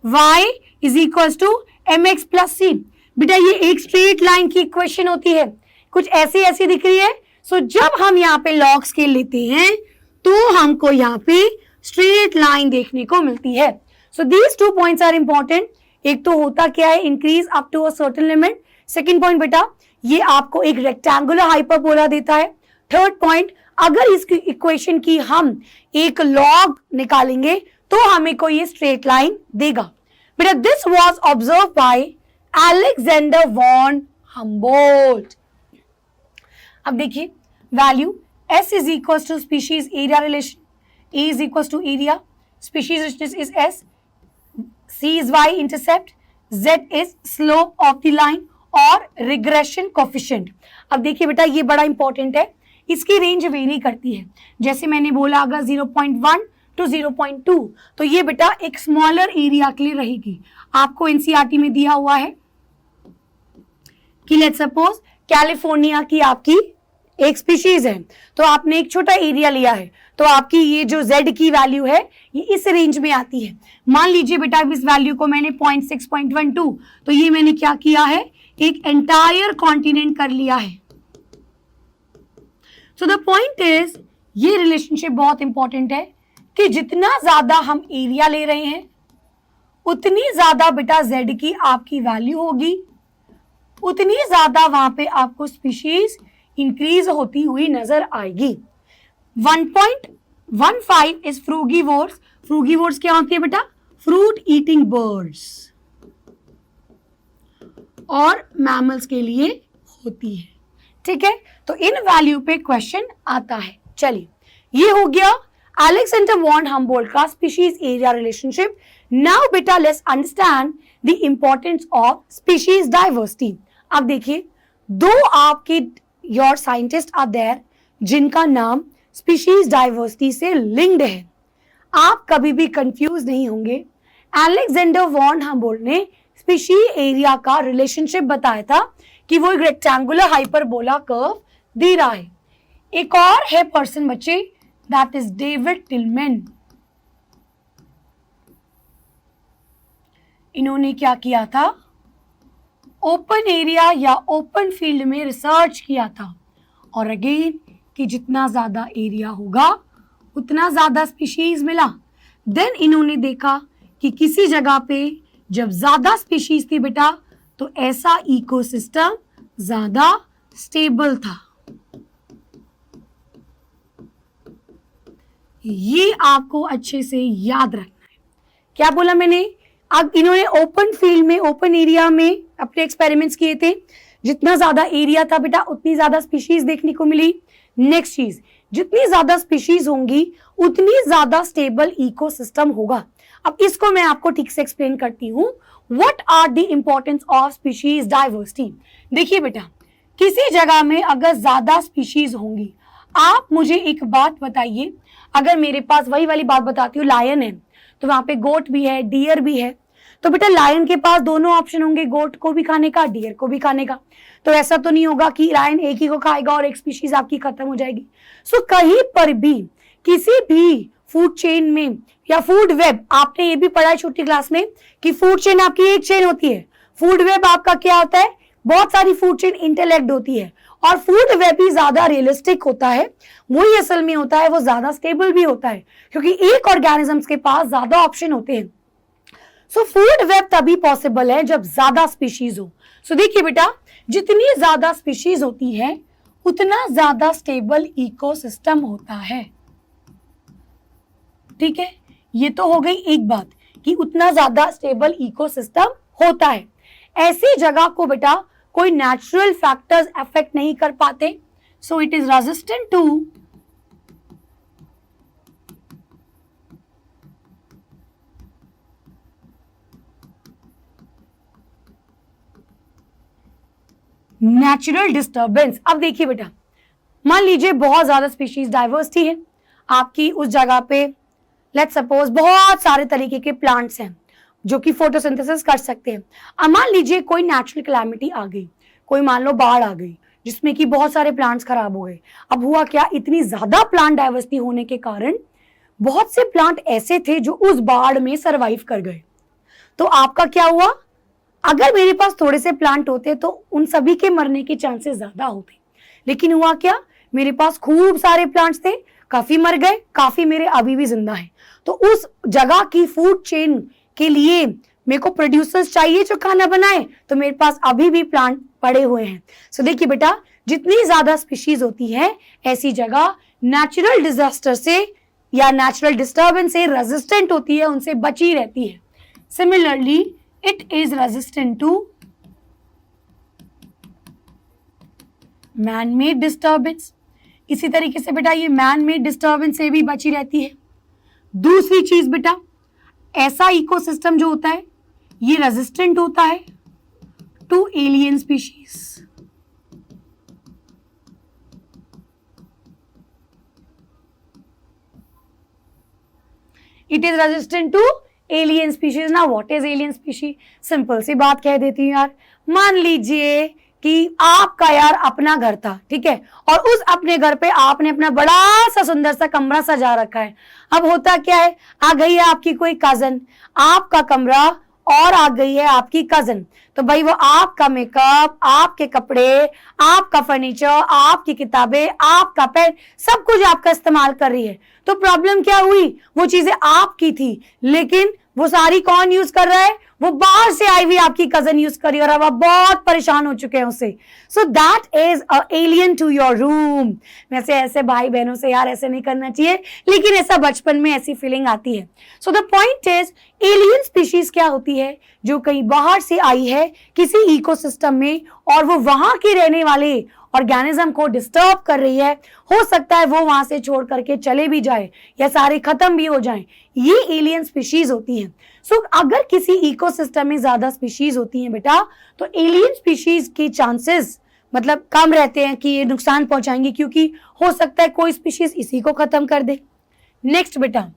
y is equal to M X plus C, बेटा ये एक स्ट्रेट लाइन की इक्वेशन होती है, कुछ ऐसी ऐसी दिख रही है। सो जब हम यहाँ पे लॉग स्केल लेते हैं तो हमको यहाँ पे स्ट्रेट लाइन देखने को मिलती है। So these 2 points are important. एक तो होता क्या है, increase up to a certain limit. Second point बेटा, ये आपको एक रेक्टेंगुलर हाइपरबोला देता है। थर्ड पॉइंट, अगर इसकी इक्वेशन की हम एक लॉग निकालेंगे तो हमें को ये स्ट्रेट लाइन देगा। बेटा this was observe by Alexander von Humboldt. अब देखिए, value S is equal to species area relation, A is equal to area, species richness is S, C is Y intercept, Z is slope of the line और रिग्रेशन कोफिशिएंट। अब देखिए बेटा, ये बड़ा इंपॉर्टेंट है, इसकी रेंज वेरी करती है। जैसे मैंने बोला अगर 0.1 टू 0.2, तो ये बेटा एक स्मॉलर एरिया के लिए रहेगी। आपको एनसीईआरटी में दिया हुआ है कि लेट्स सपोज कैलिफोर्निया की आपकी एक स्पीशीज है, तो आपने एक छोटा एरिया लिया है, तो आपकी ये जो Z की वैल्यू है ये इस रेंज में आती है। मान लीजिए बेटा इस वैल्यू को मैंने 0.6.12, तो ये मैंने क्या किया है, एक एंटायर कॉन्टिनेंट कर लिया है। सो द पॉइंट इज, ये रिलेशनशिप बहुत इंपॉर्टेंट है कि जितना ज्यादा हम एरिया ले रहे हैं उतनी ज्यादा बेटा Z की आपकी वैल्यू होगी, उतनी ज्यादा वहां पे आपको स्पीशीज इंक्रीज होती हुई नजर आएगी। 1.15 इज फ्रूगीवोर्स। फ्रूगीवोर्स क्या होती है बेटा, फ्रूट ईटिंग बर्ड्स, और मैमल्स के लिए होती है। ठीक है, तो इन वैल्यू पे क्वेश्चन आता है। चलिए, ये हो गया अलेक्जेंडर वॉन हम्बोल्ट का स्पीशीज एरिया रिलेशनशिप। नाउ बेटा let's understand the importance of species diversity. अब देखिए, दो आपके योर साइंटिस्ट आर देयर जिनका नाम स्पीशीज डाइवर्सिटी से लिंक्ड है। आप कभी भी कंफ्यूज नहीं होंगे। अलेक्जेंडर वॉन हम्बोल्ट ने स्पीशीज एरिया का रिलेशनशिप बताया था कि वो एक रेक्टेंगुलर हाइपरबोला कर्व दे रहा है। एक और है पर्सन बच्चे, दैट इज डेविड टिलमैन। इन्होंने क्या किया था, ओपन एरिया या ओपन फील्ड में रिसर्च किया था, और अगेन कि जितना ज्यादा एरिया होगा उतना ज्यादा स्पीशीज मिला। देन इन्होंने देखा कि किसी जगह पे जब ज्यादा स्पीशीज थी बेटा तो ऐसा इकोसिस्टम ज्यादा स्टेबल था। ये आपको अच्छे से याद रखना है। क्या बोला मैंने, अब इन्होंने ओपन फील्ड में, ओपन एरिया में अपने एक्सपेरिमेंट्स किए थे। जितना ज्यादा एरिया था बेटा उतनी ज्यादा स्पीशीज देखने को मिली। नेक्स्ट चीज, जितनी ज्यादा स्पीशीज होंगी उतनी ज्यादा स्टेबल इकोसिस्टम होगा। अब इसको मैं आपको ठीक से एक्सप्लेन करती हूँ। What are the importance of species diversity. देखिए बेटा, किसी जगह में अगर ज्यादा स्पीशीज होंगी, आप मुझे एक बात बताइए, अगर मेरे पास वही वाली बात बताती हूँ, लायन है तो वहां पे गोट भी है, डियर भी है, तो बेटा लायन के पास दोनों ऑप्शन होंगे, गोट को भी खाने का, डियर को भी खाने का। तो ऐसा तो नहीं होगा कि लायन एक ही को खाएगा और एक स्पीशीज आपकी खत्म हो जाएगी। सो कहीं पर भी किसी भी फूड चेन में या फूड वेब, आपने ये भी पढ़ा है छोटी क्लास में कि फूड चेन आपकी एक चेन होती है, फूड वेब आपका क्या होता है, बहुत सारी फूड चेन इंटरलेक्ट होती है, और फूड वेब ही ज्यादा रियलिस्टिक होता है, वही असल में होता है, वो ज्यादा स्टेबल भी होता है क्योंकि एक ऑर्गेनिजम्स के पास ज्यादा ऑप्शन होते हैं। सो फूड वेब तभी पॉसिबल है जब ज्यादा स्पीशीज हो। सो देखिए बेटा, जितनी ज्यादा स्पीशीज होती है उतना ज्यादा स्टेबल इकोसिस्टम होता है। ठीक है, ये तो हो गई एक बात कि उतना ज्यादा स्टेबल इकोसिस्टम होता है। ऐसी जगह को बेटा कोई नेचुरल फैक्टर्स अफेक्ट नहीं कर पाते, so it is resistant to natural disturbance. अब देखिए बेटा, मान लीजिए बहुत ज्यादा स्पीशीज डाइवर्सिटी है आपकी उस जगह पे, लेट्स सपोज बहुत सारे तरीके के प्लांट्स हैं जो कि फोटोसिंथेसिस कर सकते हैं। अब मान लीजिए कोई नेचुरल कैलामिटी आ गई, कोई मान लो बाढ़ आ गई जिसमें कि बहुत सारे प्लांट्स खराब हो गए। अब हुआ क्या, इतनी ज्यादा प्लांट डाइवर्सिटी होने के कारण बहुत से प्लांट ऐसे थे जो उस बाढ़ में सरवाइव कर गए। तो आपका क्या हुआ, अगर मेरे पास थोड़े से प्लांट होते तो उन सभी के मरने के चांसेस ज्यादा होते, लेकिन हुआ क्या, मेरे पास खूब सारे प्लांट्स थे, काफी मर गए, काफी मेरे अभी भी जिंदा हैं। तो उस जगह की फूड चेन के लिए मेरे को प्रोड्यूसर्स चाहिए जो खाना बनाए, तो मेरे पास अभी भी प्लांट पड़े हुए हैं। सो देखिए बेटा, जितनी ज्यादा स्पीशीज होती है ऐसी जगह नेचुरल डिजास्टर से या नेचुरल डिस्टर्बेंस से रेजिस्टेंट होती है, उनसे बची रहती है। Similarly it is resistant to man made disturbance. इसी तरीके से बेटा ये मैन मेड डिस्टर्बेंस से भी बची रहती है। दूसरी चीज बेटा, ऐसा इकोसिस्टम जो होता है ये रेजिस्टेंट होता है to alien species. It is resistant to alien species. ना what is alien species, simple सी बात कह देती हूँ यार। मान लीजिए कि आपका यार अपना घर था, ठीक है, और उस अपने घर पे आपने अपना बड़ा सा सुंदर सा कमरा सजा रखा है। अब होता क्या है, आ गई है आपकी कोई कजन, आपका कमरा और आ गई है आपकी कजन, तो भाई वो आपका मेकअप, आपके कपड़े, आपका फर्नीचर, आपकी किताबें, आपका पेन, सब कुछ आपका इस्तेमाल कर रही है। तो प्रॉब्लम क्या हुई, वो चीजें आपकी थी लेकिन वो सारी कौन यूज कर रहा है, वो बाहर से आई हुई आपकी कजन यूज करी और अब आप बहुत परेशान हो चुके हैं उससे। So that is a alien to your room. वैसे ऐसे भाई बहनों से यार ऐसे नहीं करना चाहिए, लेकिन ऐसा बचपन में ऐसी फीलिंग आती है। So the point is, alien species क्या होती है, जो कहीं बाहर से आई है किसी इकोसिस्टम में और वो वहां के रहने वाले ऑर्गेनिज्म को डिस्टर्ब कर रही है। हो सकता है वो वहां से छोड़ करके चले भी जाए या सारे खत्म भी हो जाएं, ये एलियन स्पीशीज होती हैं। सो अगर किसी इकोसिस्टम में ज्यादा स्पीशीज होती हैं बेटा, तो एलियन स्पीशीज के चांसेस मतलब कम रहते हैं कि ये नुकसान पहुंचाएंगे, क्योंकि हो सकता है कोई स्पीशीज इसी को खत्म कर दे। नेक्स्ट बेटा,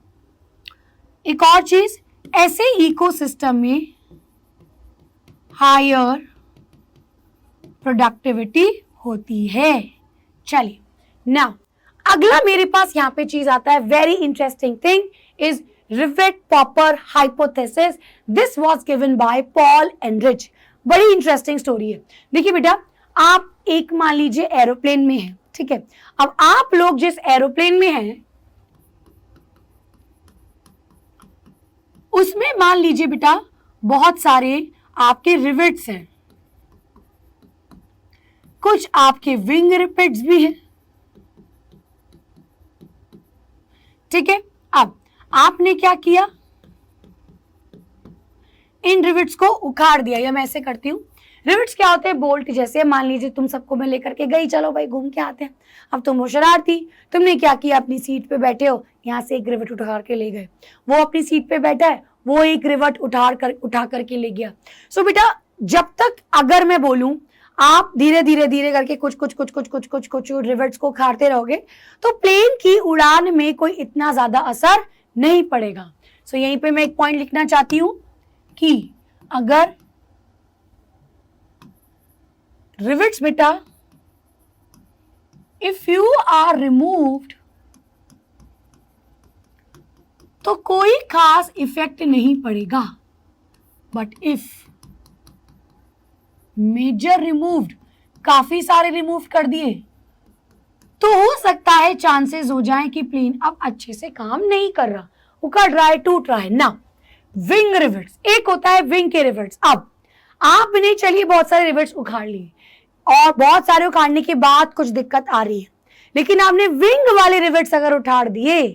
एक और चीज, ऐसे इकोसिस्टम में हायर प्रोडक्टिविटी होती है। चलिए नाउ अगला मेरे पास यहाँ पे चीज आता है, very interesting thing is rivet popper hypothesis. This was given by Paul Ehrlich. बड़ी इंटरेस्टिंग स्टोरी है। देखिए बेटा, आप एक मान लीजिए एरोप्लेन में हैं, ठीक है, अब आप लोग जिस एरोप्लेन में हैं उसमें मान लीजिए बेटा बहुत सारे आपके रिवेट्स हैं, कुछ आपके विंग रिवेट्स भी हैं, ठीक है। अब आपने क्या किया, इन रिवेट्स को उखाड़ दिया, या मैं ऐसे करती हूं, रिवेट्स क्या होते हैं, बोल्ट जैसे। मान लीजिए तुम सबको मैं लेकर के गई, चलो भाई घूम के आते हैं। अब तुम हो शरारती, तुमने क्या किया, अपनी सीट पे बैठे हो, यहाँ से एक रिवेट उठा के ले गए, वो अपनी सीट पे बैठा है, वो एक रिवेट उठा करके ले गया। सो बेटा, जब तक अगर मैं बोलूं आप धीरे धीरे धीरे करके कुछ रिवर्ट्स को खाते रहोगे तो प्लेन की उड़ान में कोई इतना ज्यादा असर नहीं पड़ेगा। सो यहीं पे मैं एक पॉइंट लिखना चाहती हूं कि अगर रिवर्ट्स बेटा इफ यू आर रिमूव्ड तो कोई खास इफेक्ट नहीं पड़ेगा, बट इफ मेजर रिमूव्ड, काफी सारे रिमूव कर दिए तो हो सकता है चांसेस हो जाए कि प्लेन अब अच्छे से काम नहीं कर रहा, उखड़ रहा है, टूट रहा है ना। विंग रिवर्ट्स, एक होता है विंग के रिवर्ट्स। अब आपने चलिए बहुत सारे रिवर्ट्स उखाड़ लिए और बहुत सारे उखाड़ने के बाद कुछ दिक्कत आ रही है, लेकिन आपने विंग वाले रिवर्ट्स अगर उठाड़ दिए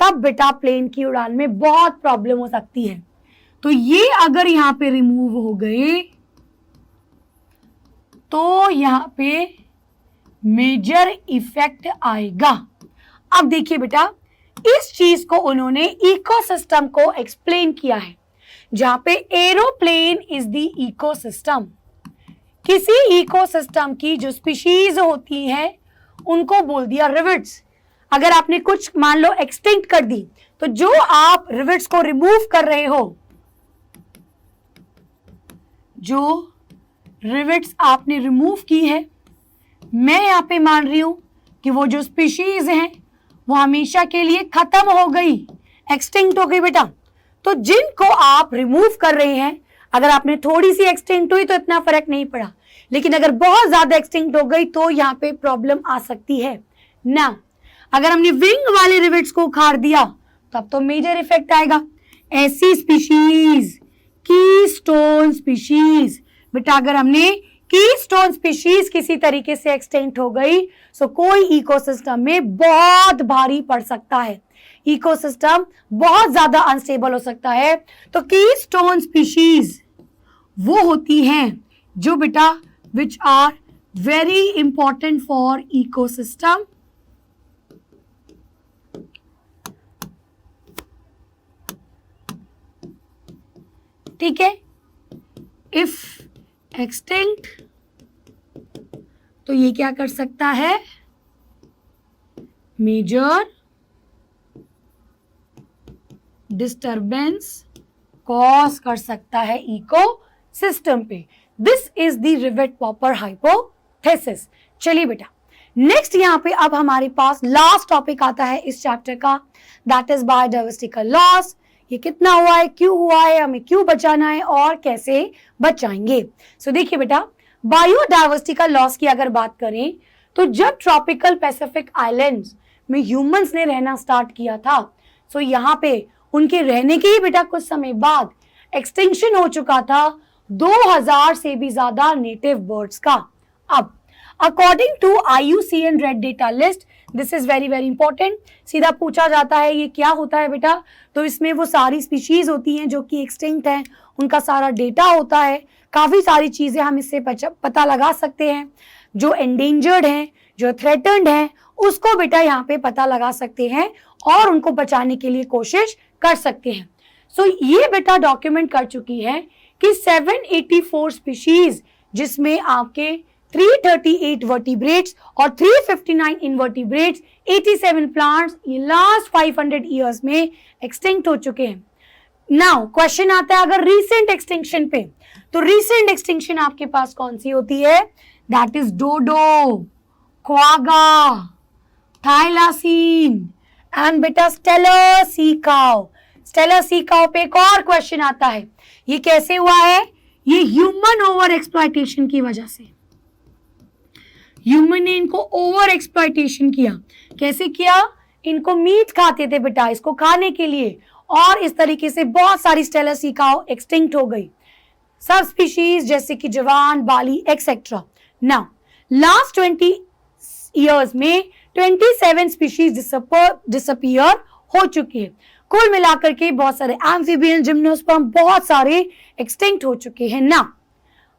तब बेटा प्लेन की उड़ान में बहुत प्रॉब्लम हो सकती है। तो ये अगर यहां पे रिमूव हो गए तो यहां पे मेजर इफेक्ट आएगा। अब देखिए बेटा, इस चीज को उन्होंने इकोसिस्टम को एक्सप्लेन किया है, जहां पे एरोप्लेन इज द इकोसिस्टम। किसी इकोसिस्टम की जो स्पीशीज होती है उनको बोल दिया रिवर्ट्स। अगर आपने कुछ मान लो एक्सटिंक्ट कर दी तो जो आप रिवर्ट्स को रिमूव कर रहे हो, जो रिवर्ट्स आपने रिमूव की है, मैं यहां पे मान रही हूं कि वो जो स्पीशीज हैं वो हमेशा के लिए खत्म हो गई, एक्सटिंक्ट हो गई बेटा। तो जिनको आप रिमूव कर रहे हैं, अगर आपने थोड़ी सी एक्सटिंक्ट हुई तो इतना फर्क नहीं पड़ा, लेकिन अगर बहुत ज्यादा एक्सटिंक्ट हो गई तो यहाँ पे प्रॉब्लम आ सकती है ना। अगर हमने विंग वाले रिवर्ट्स को उखाड़ दिया तब तो मेजर इफेक्ट आएगा। ऐसी स्पीशीज, कीस्टोन स्पीशीज बेटा, अगर हमने कीस्टोन स्पीशीज किसी तरीके से एक्सटिंक्ट हो गई तो कोई इकोसिस्टम में बहुत भारी पड़ सकता है, इकोसिस्टम बहुत ज्यादा अनस्टेबल हो सकता है। तो कीस्टोन स्पीशीज वो होती हैं जो बेटा which are very important for ecosystem. ठीक है, इफ एक्सटिंक्ट तो ये क्या कर सकता है, मेजर डिस्टरबेंस कॉज कर सकता है इको सिस्टम पे। This is the rivet popper hypothesis. चलिए बेटा, नेक्स्ट यहाँ पे अब हमारे पास लास्ट टॉपिक आता है इस चैप्टर का, दैट इज बायोडाइवर्सिटी का लॉस। ये कितना हुआ है, क्यों हुआ है, हमें क्यों बचाना है और कैसे बचाएंगे। सो देखिए बेटा, बायोडाइवर्सिटी का लॉस की अगर बात करें तो जब ट्रॉपिकल पैसिफिक आइलैंड्स में ह्यूमंस ने रहना स्टार्ट किया था, सो यहाँ पे उनके रहने के ही बेटा कुछ समय बाद एक्सटिंक्शन हो चुका था 2000 से भी ज्यादा नेटिव बर्ड्स का। अब according to IUCN red data list, this is very very important, सीधा पूछा जाता है ये क्या होता है बेटा, तो इसमें वो सारी स्पीशीज होती हैं जो कि एक्सटिंक्ट हैं, उनका सारा डेटा होता है, काफी सारी चीजें हम इससे पता लगा सकते हैं। जो एंडेंजर्ड हैं, जो थ्रेटन्ड हैं, उसको बेटा यहाँ पे पता लगा सकते हैं और उनको बचाने के लिए कोशिश कर सकते हैं। सो ये बेटा डॉक्यूमेंट कर चुकी है कि 784 स्पीशीज, जिसमें आपके 338 वर्टिब्रेट्स और 359 इनवर्टिब्रेट्स, 87 प्लांट्स, ये लास्ट 500 ईयर्स में एक्सटिंक्ट हो चुके हैं। नाउ क्वेश्चन आता है अगर रीसेंट एक्सटिंक्शन पे, तो रीसेंट एक्सटिंक्शन आपके पास कौन सी होती है, that is dodo, quagga, thylacine and बेटा Steller sea cow. Steller sea cow पे एक और क्वेश्चन आता है, ये कैसे हुआ है, ये ह्यूमन ओवर एक्सप्लॉयटेशन की वजह से। ह्यूमन ने इनको ओवर एक्सप्लॉयटेशन किया। कैसे किया, इनको मीट खाते थे बेटा, इसको खाने के लिए, और इस तरीके से बहुत सारी स्टेलर सी काउ एक्सटिंक्ट हो गई, सब स्पीशीज जैसे कि जवान, बाली एक्सेट्रा। नाउ लास्ट 20 ईयर्स में 27 स्पीशीज डिसअपीयर हो चुकी है। कुल मिलाकर के बहुत सारे एम्फीबियन, जिम्नोस्पर्म, बहुत सारे एक्सटिंक्ट हो चुके हैं ना।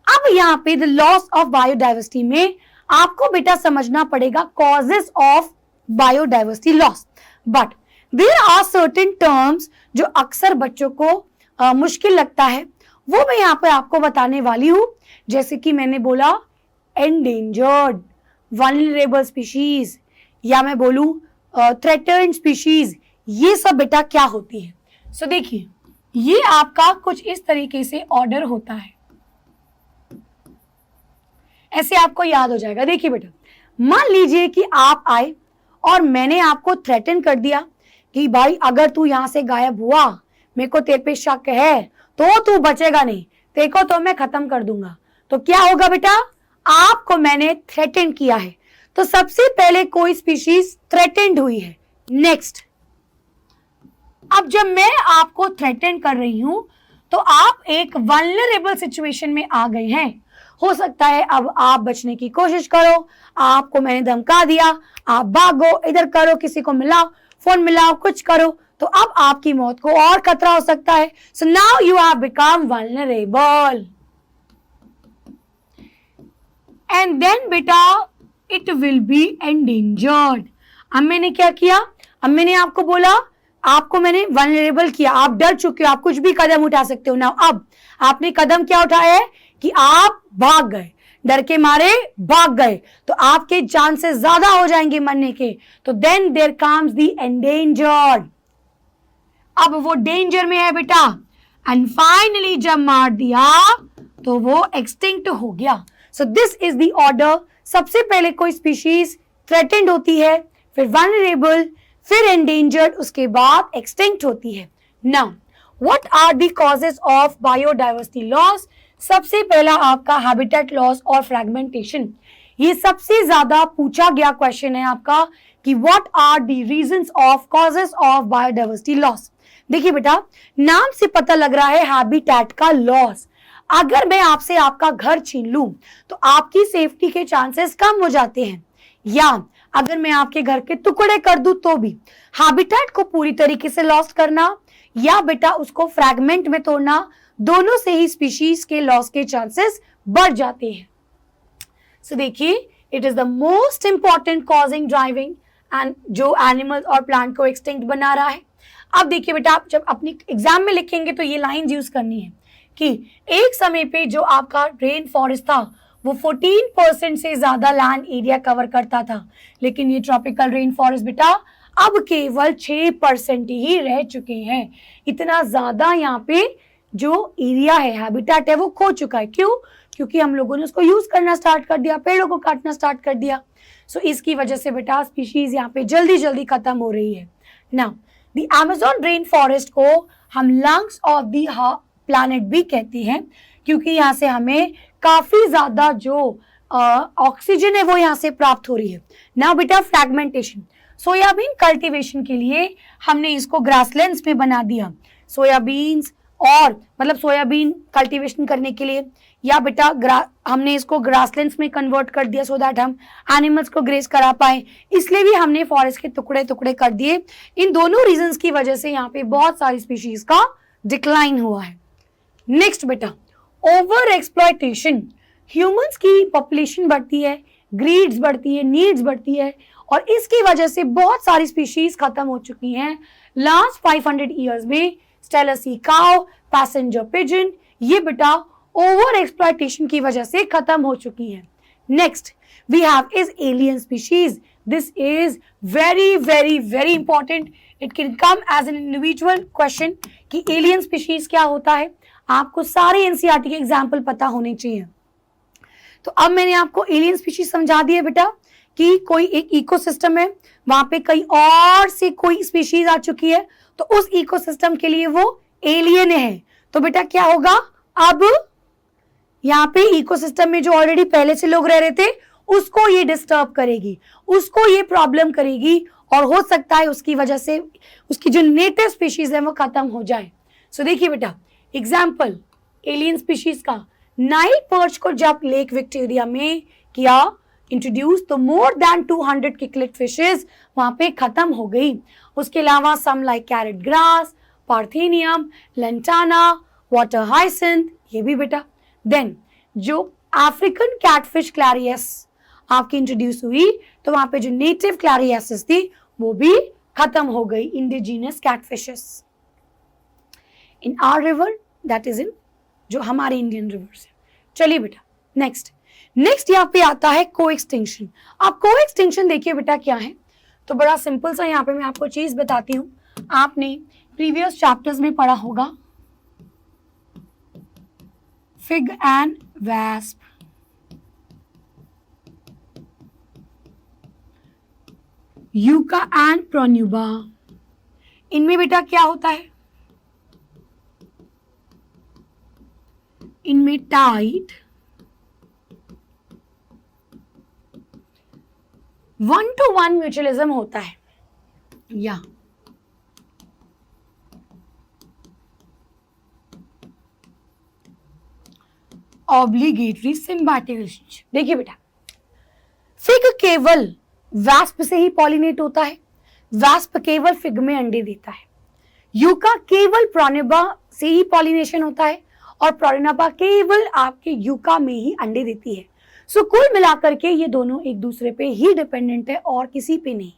अब यहाँ पे द लॉस ऑफ बायोडाइवर्सिटी में आपको बेटा समझना पड़ेगा causes of biodiversity loss, but there are certain terms जो अक्सर बच्चों को मुश्किल लगता है, वो मैं यहाँ पे आपको बताने वाली हूँ। जैसे कि मैंने बोला एंडेंजर्ड, वल्नरेबल स्पीशीज, या मैं बोलूं थ्रेटन्ड स्पीशीज, ये सब बेटा क्या होती है? सो देखिए, ये आपका कुछ इस तरीके से ऑर्डर होता है, ऐसे आपको याद हो जाएगा। देखिए बेटा, मान लीजिए कि आप आए और मैंने आपको थ्रेटन कर दिया कि भाई अगर तू यहां से गायब हुआ, मेरे को तेरे पे शक है, तो तू बचेगा नहीं, तेरे को तो मैं खत्म कर दूंगा। तो क्या होगा बेटा? आपको मैंने थ्रेटन किया है, तो सबसे पहले कोई स्पीशीज थ्रेटेंड हुई है। नेक्स्ट, अब जब मैं आपको थ्रेटन कर रही हूं तो आप एक वल्नरेबल सिचुएशन में आ गए हैं। हो सकता है अब आप बचने की कोशिश करो, आपको मैंने धमका दिया, आप भागो, इधर करो, किसी को मिलाओ, फोन मिलाओ, कुछ करो, तो अब आपकी मौत को और खतरा हो सकता है। So now you have become vulnerable and then बेटा इट विल बी एंडेंजर्ड। अब मैंने क्या किया? अब मैंने आपको बोला, आपको मैंने वल्नरेबल किया, आप डर चुके हो, आप कुछ भी कदम उठा सकते हो ना। अब आपने कदम क्या उठाया है कि आप भाग गए, डर के मारे भाग गए, तो आपके चांसेस ज्यादा हो जाएंगे मरने के। तो then there comes the endangered, अब वो डेंजर में है बेटा, एंड फाइनली जब मार दिया तो वो एक्सटिंक्ट हो गया। सो दिस इज द ऑर्डर। सबसे पहले कोई स्पीशीज थ्रेटेंड होती है, फिर वल्नरेबल, फिर एंडेंजर्ड, उसके बाद एक्सटिंक्ट होती है। Now what are the causes of biodiversity loss? सबसे पहला आपका हैबिटेट लॉस और फ्रैगमेंटेशन। ये सबसे ज्यादा पूछा गया क्वेश्चन है आपका कि what are the reasons of causes of biodiversity loss. देखिए बेटा, नाम से पता लग रहा है हैबिटेट का लॉस। अगर मैं आपसे आपका घर छीन लूं तो आपकी सेफ्टी के चांसेस कम हो जाते हैं, या अगर मैं आपके घर के टुकड़े कर दूं तो भी। हैबिटेट को पूरी तरीके से लॉस करना या बेटा उसको फ्रैगमेंट में तोड़ना, दोनों से ही स्पीशीज के लॉस के चांसेस बढ़ जाते हैं। सो देखिए, it is the most important causing driving and जो एनिमल और प्लांट को एक्सटिंक्ट बना रहा है। अब देखिए बेटा, आप जब अपनी एग्जाम में लिखेंगे तो ये लाइन यूज करनी है कि एक समय पे जो आपका रेन फॉरेस्ट था वो 14% से ज्यादा लैंड एरिया कवर करता था, लेकिन ये ट्रॉपिकल रेन फॉरेस्ट बेटा अब केवल 6% ही रह चुके हैं। इतना ज्यादा यहाँ पे जो एरिया है, हैबिटेट है, वो खो चुका है। क्यों? क्योंकि हम लोगों ने उसको यूज करना स्टार्ट कर दिया, पेड़ों को काटना स्टार्ट कर दिया। सो इसकी वजह से बेटा स्पीशीज यहाँ पे जल्दी जल्दी खत्म हो रही है। Now the Amazon rain forest को हम लंग्स ऑफ द प्लैनेट भी कहते हैं, क्योंकि यहाँ से हमें काफी ज्यादा जो ऑक्सीजन है वो यहाँ से प्राप्त हो रही है। नाउ बेटा फ्रैगमेंटेशन, सोयाबीन कल्टीवेशन के लिए हमने इसको ग्रासलैंड्स में बना दिया। सोयाबीन्स और मतलब सोयाबीन कल्टीवेशन करने के लिए, या बेटा हमने इसको ग्रासलैंड्स में कन्वर्ट कर दिया सो दैट हम एनिमल्स को ग्रेस करा पाए, इसलिए भी हमने फॉरेस्ट के टुकड़े टुकड़े कर दिए। इन दोनों रीजंस की वजह से यहाँ पे बहुत सारी स्पीशीज का डिक्लाइन हुआ है। नेक्स्ट बेटा, ओवर एक्सप्लॉयटेशन। ह्यूमंस की पॉपुलेशन बढ़ती है, ग्रीड्स बढ़ती है, नीड्स बढ़ती है, और इसकी वजह से बहुत सारी स्पीशीज खत्म हो चुकी हैं। लास्ट 500 ईयर्स में stellar sea cow, passenger pigeon, ये बेटा ओवर एक्सप्लॉयटेशन की वजह से खत्म हो चुकी है। Next we have is alien species. This is very very very important. It can come as an individual question कि एलियन स्पीशीज क्या होता है। आपको सारे एनसीईआरटी के एग्जाम्पल पता होने चाहिए। तो अब मैंने आपको एलियन स्पीशीज समझा दिया बेटा कि कोई एक इकोसिस्टम है, वहां पे कई और से कोई स्पीशीज आ चुकी है, तो उस इकोसिस्टम के लिए वो एलियन है। तो बेटा क्या होगा, अब यहाँ पे इकोसिस्टम में जो ऑलरेडी पहले से लोग रह रहे थे उसको ये डिस्टर्ब करेगी, उसको ये प्रॉब्लम करेगी, और हो सकता है उसकी वजह से उसकी जो नेटिव स्पीशीज है वो खत्म हो जाए। सो देखिए बेटा, एग्जाम्पल एलियन स्पीशीज का, नाइल पर्च को जब लेक विक्टोरिया में किया इंट्रोड्यूस, तो मोर देन 200 किकलेट फिशेज वहां पे खत्म हो गई। उसके अलावा some like carrot grass, parthenium, lantana, water hyacinth, ये भी बेटा। देन जो अफ्रीकन कैटफिश क्लैरियस आपकी इंट्रोड्यूस हुई, तो वहां पे जो नेटिव क्लैरियसिस थी वो भी खत्म हो गई, indigenous catfishes in our river, that is in जो हमारे इंडियन रिवर्स है। चलिए बेटा नेक्स्ट, नेक्स्ट यहाँ पे आता है को एक्सटिंक्शन। अब को एक्सटिंक्शन देखिए बेटा क्या है, तो बड़ा सिंपल सा यहाँ पे मैं आपको चीज बताती हूँ। आपने प्रीवियस चैप्टर्स में पढ़ा होगा fig and wasp, yucca and pronuba. इनमें बेटा क्या होता है, इनमें टाइट 1-to-1 म्यूचुअलिज्म होता है या ऑब्लिगेटरी सिम्बायोटिक रिलेशनशिप। देखिए बेटा, फिग केवल वैस्प से ही पॉलिनेट होता है, वैस्प केवल फिग में अंडे देता है। यूका केवल प्रोन्यूबा से ही पॉलिनेशन होता है और प्रोन्यूबा केवल आपके यूका में ही अंडे देती है। सो कुल मिलाकर के ये दोनों एक दूसरे पे ही डिपेंडेंट है और किसी पे नहीं।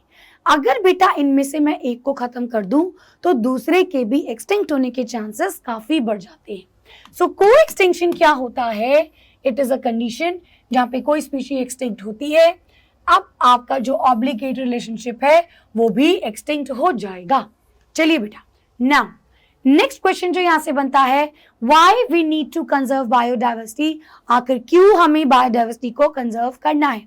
अगर बेटा इनमें से मैं एक को खत्म कर दूं तो दूसरे के भी एक्सटिंक्ट होने के चांसेस काफी बढ़ जाते हैं। सो को एक्सटिंक्शन क्या होता है, इट इज अ कंडीशन जहां पे कोई स्पीशी एक्सटिंक्ट होती है, अब आपका जो ऑब्लिगेट रिलेशनशिप है वो भी एक्सटिंक्ट हो जाएगा। चलिए बेटा, नाउ नेक्स्ट क्वेश्चन जो यहां से बनता है, why we need to conserve biodiversity, आखिर क्यों हमें बायोडाइवर्सिटी को कंजर्व करना है।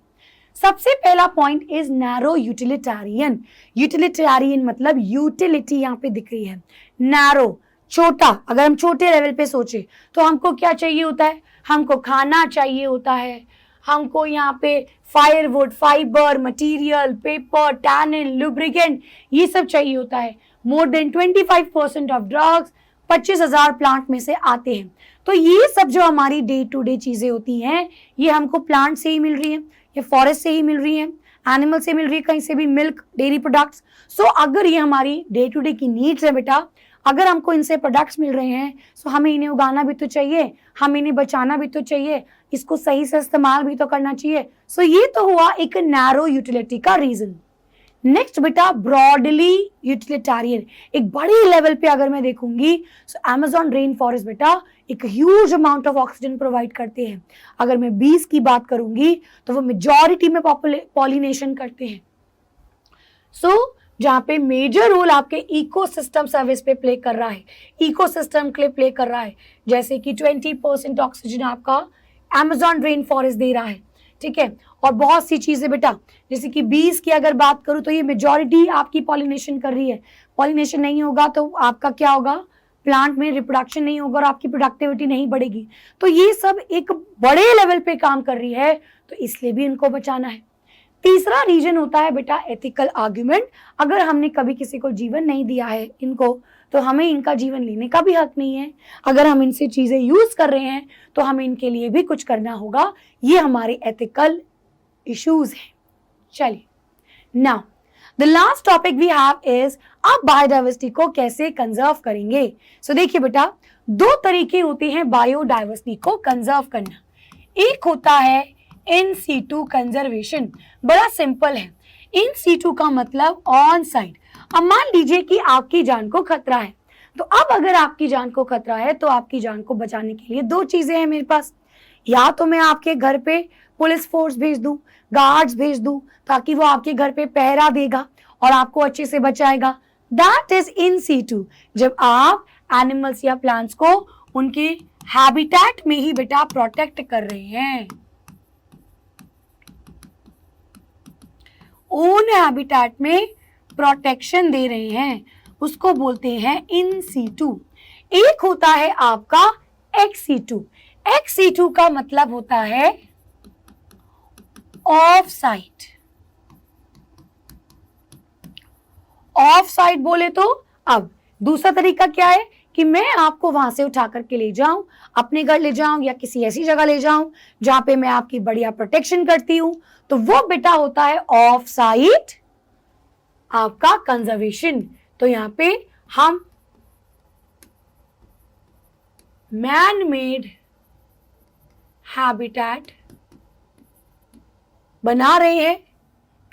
सबसे पहला point is narrow utilitarian. Utilitarian मतलब यूटिलिटी यहाँ पे दिख रही है, नैरो छोटा। अगर हम छोटे लेवल पे सोचे तो हमको क्या चाहिए होता है, हमको खाना चाहिए होता है, हमको यहाँ पे firewood, fibre, material, paper, tannin, lubricant, ये सब चाहिए होता है। More than 25% of drugs 25,000 plant में से आते हैं। तो ये सब जो हमारी डे टू डे चीजें होती हैं ये हमको प्लांट से ही मिल रही है, ये फॉरेस्ट से ही मिल रही है, एनिमल से मिल रही है, कहीं से भी मिल्क, डेयरी प्रोडक्ट्स। सो अगर ये हमारी डे टू डे की नीड्स है बेटा, अगर हमको इनसे प्रोडक्ट्स मिल रहे हैं सो हमें इन्हें उगाना भी तो चाहिए, हमें इन्हें बचाना भी तो चाहिए, इसको सही से इस्तेमाल भी तो करना चाहिए। सो ये तो हुआ एक नैरो यूटिलिटी का रीजन। नेक्स्ट बेटा ब्रॉडली यूटिलिटेरियन, एक बड़ी लेवल पे अगर मैं देखूंगी सो अमेज़न रेन फॉरेस्ट बेटा एक huge amount of oxygen provide करते हैं। अगर मैं बीज की बात करूंगी तो वो मेजॉरिटी में पॉलिनेशन करते हैं। सो जहां पे मेजर रोल आपके इकोसिस्टम सर्विस पे प्ले कर रहा है, इकोसिस्टम के लिए प्ले कर रहा है, जैसे कि 20% ऑक्सीजन आपका अमेज़न रेन फॉरेस्ट दे रहा है, ठीक है। और बहुत सी चीजें बेटा, जैसे कि बीज की अगर बात करूं तो ये मेजॉरिटी आपकी पॉलिनेशन कर रही है। पॉलिनेशन नहीं होगा तो आपका क्या होगा, प्लांट में रिप्रोडक्शन नहीं होगा और आपकी प्रोडक्टिविटी नहीं बढ़ेगी। तो ये सब एक बड़े लेवल पे काम कर रही है, तो इसलिए भी इनको बचाना है। तीसरा रीजन होता है बेटा एथिकल आर्ग्यूमेंट। अगर हमने कभी किसी को जीवन नहीं दिया है इनको, तो हमें इनका जीवन लेने का भी हक नहीं है। अगर हम इनसे चीजें यूज कर रहे हैं तो हमें इनके लिए भी कुछ करना होगा। ये हमारे एथिकल इश्यूज हैं। चलिए, now the last topic we have is आप बायोडाइवर्सिटी को कैसे कंजर्व करेंगे। सो देखिए बेटा, दो तरीके होते हैं बायोडाइवर्सिटी को कंजर्व करना। एक होता है इन सीटू कंजर्वेशन, बड़ा सिंपल है। इन सीटू का मतलब ऑन साइट। अब मान लीजिए कि आपकी जान को खतरा है, तो अब अगर आपकी जान को खतरा है तो आपकी जान को बचाने के लिए दो चीजें हैं मेरे पास। या तो मैं आपके घर पे पुलिस फोर्स भेज दूं, गार्ड्स भेज दूं, ताकि वो आपके घर पे पहरा देगा और आपको अच्छे से बचाएगा। दैट इज इन सीटू, जब आप एनिमल्स या प्लांट्स को उनके हैबिटेट में ही बेटा प्रोटेक्ट कर रहे हैं, ओन हैबिटेट में प्रोटेक्शन दे रहे हैं, उसको बोलते हैं इन सीटू। एक होता है आपका एक्स सीटू। एक्स सीटू का मतलब होता है ऑफ साइट। ऑफ साइट बोले तो अब दूसरा तरीका क्या है कि मैं आपको वहां से उठा करके ले जाऊं, अपने घर ले जाऊं या किसी ऐसी जगह ले जाऊं जहां पे मैं आपकी बढ़िया प्रोटेक्शन करती हूं, तो वो बेटा होता है ऑफ साइट आपका कंजर्वेशन। तो यहां पे हम मैन मेड हैबिटेट बना रहे हैं,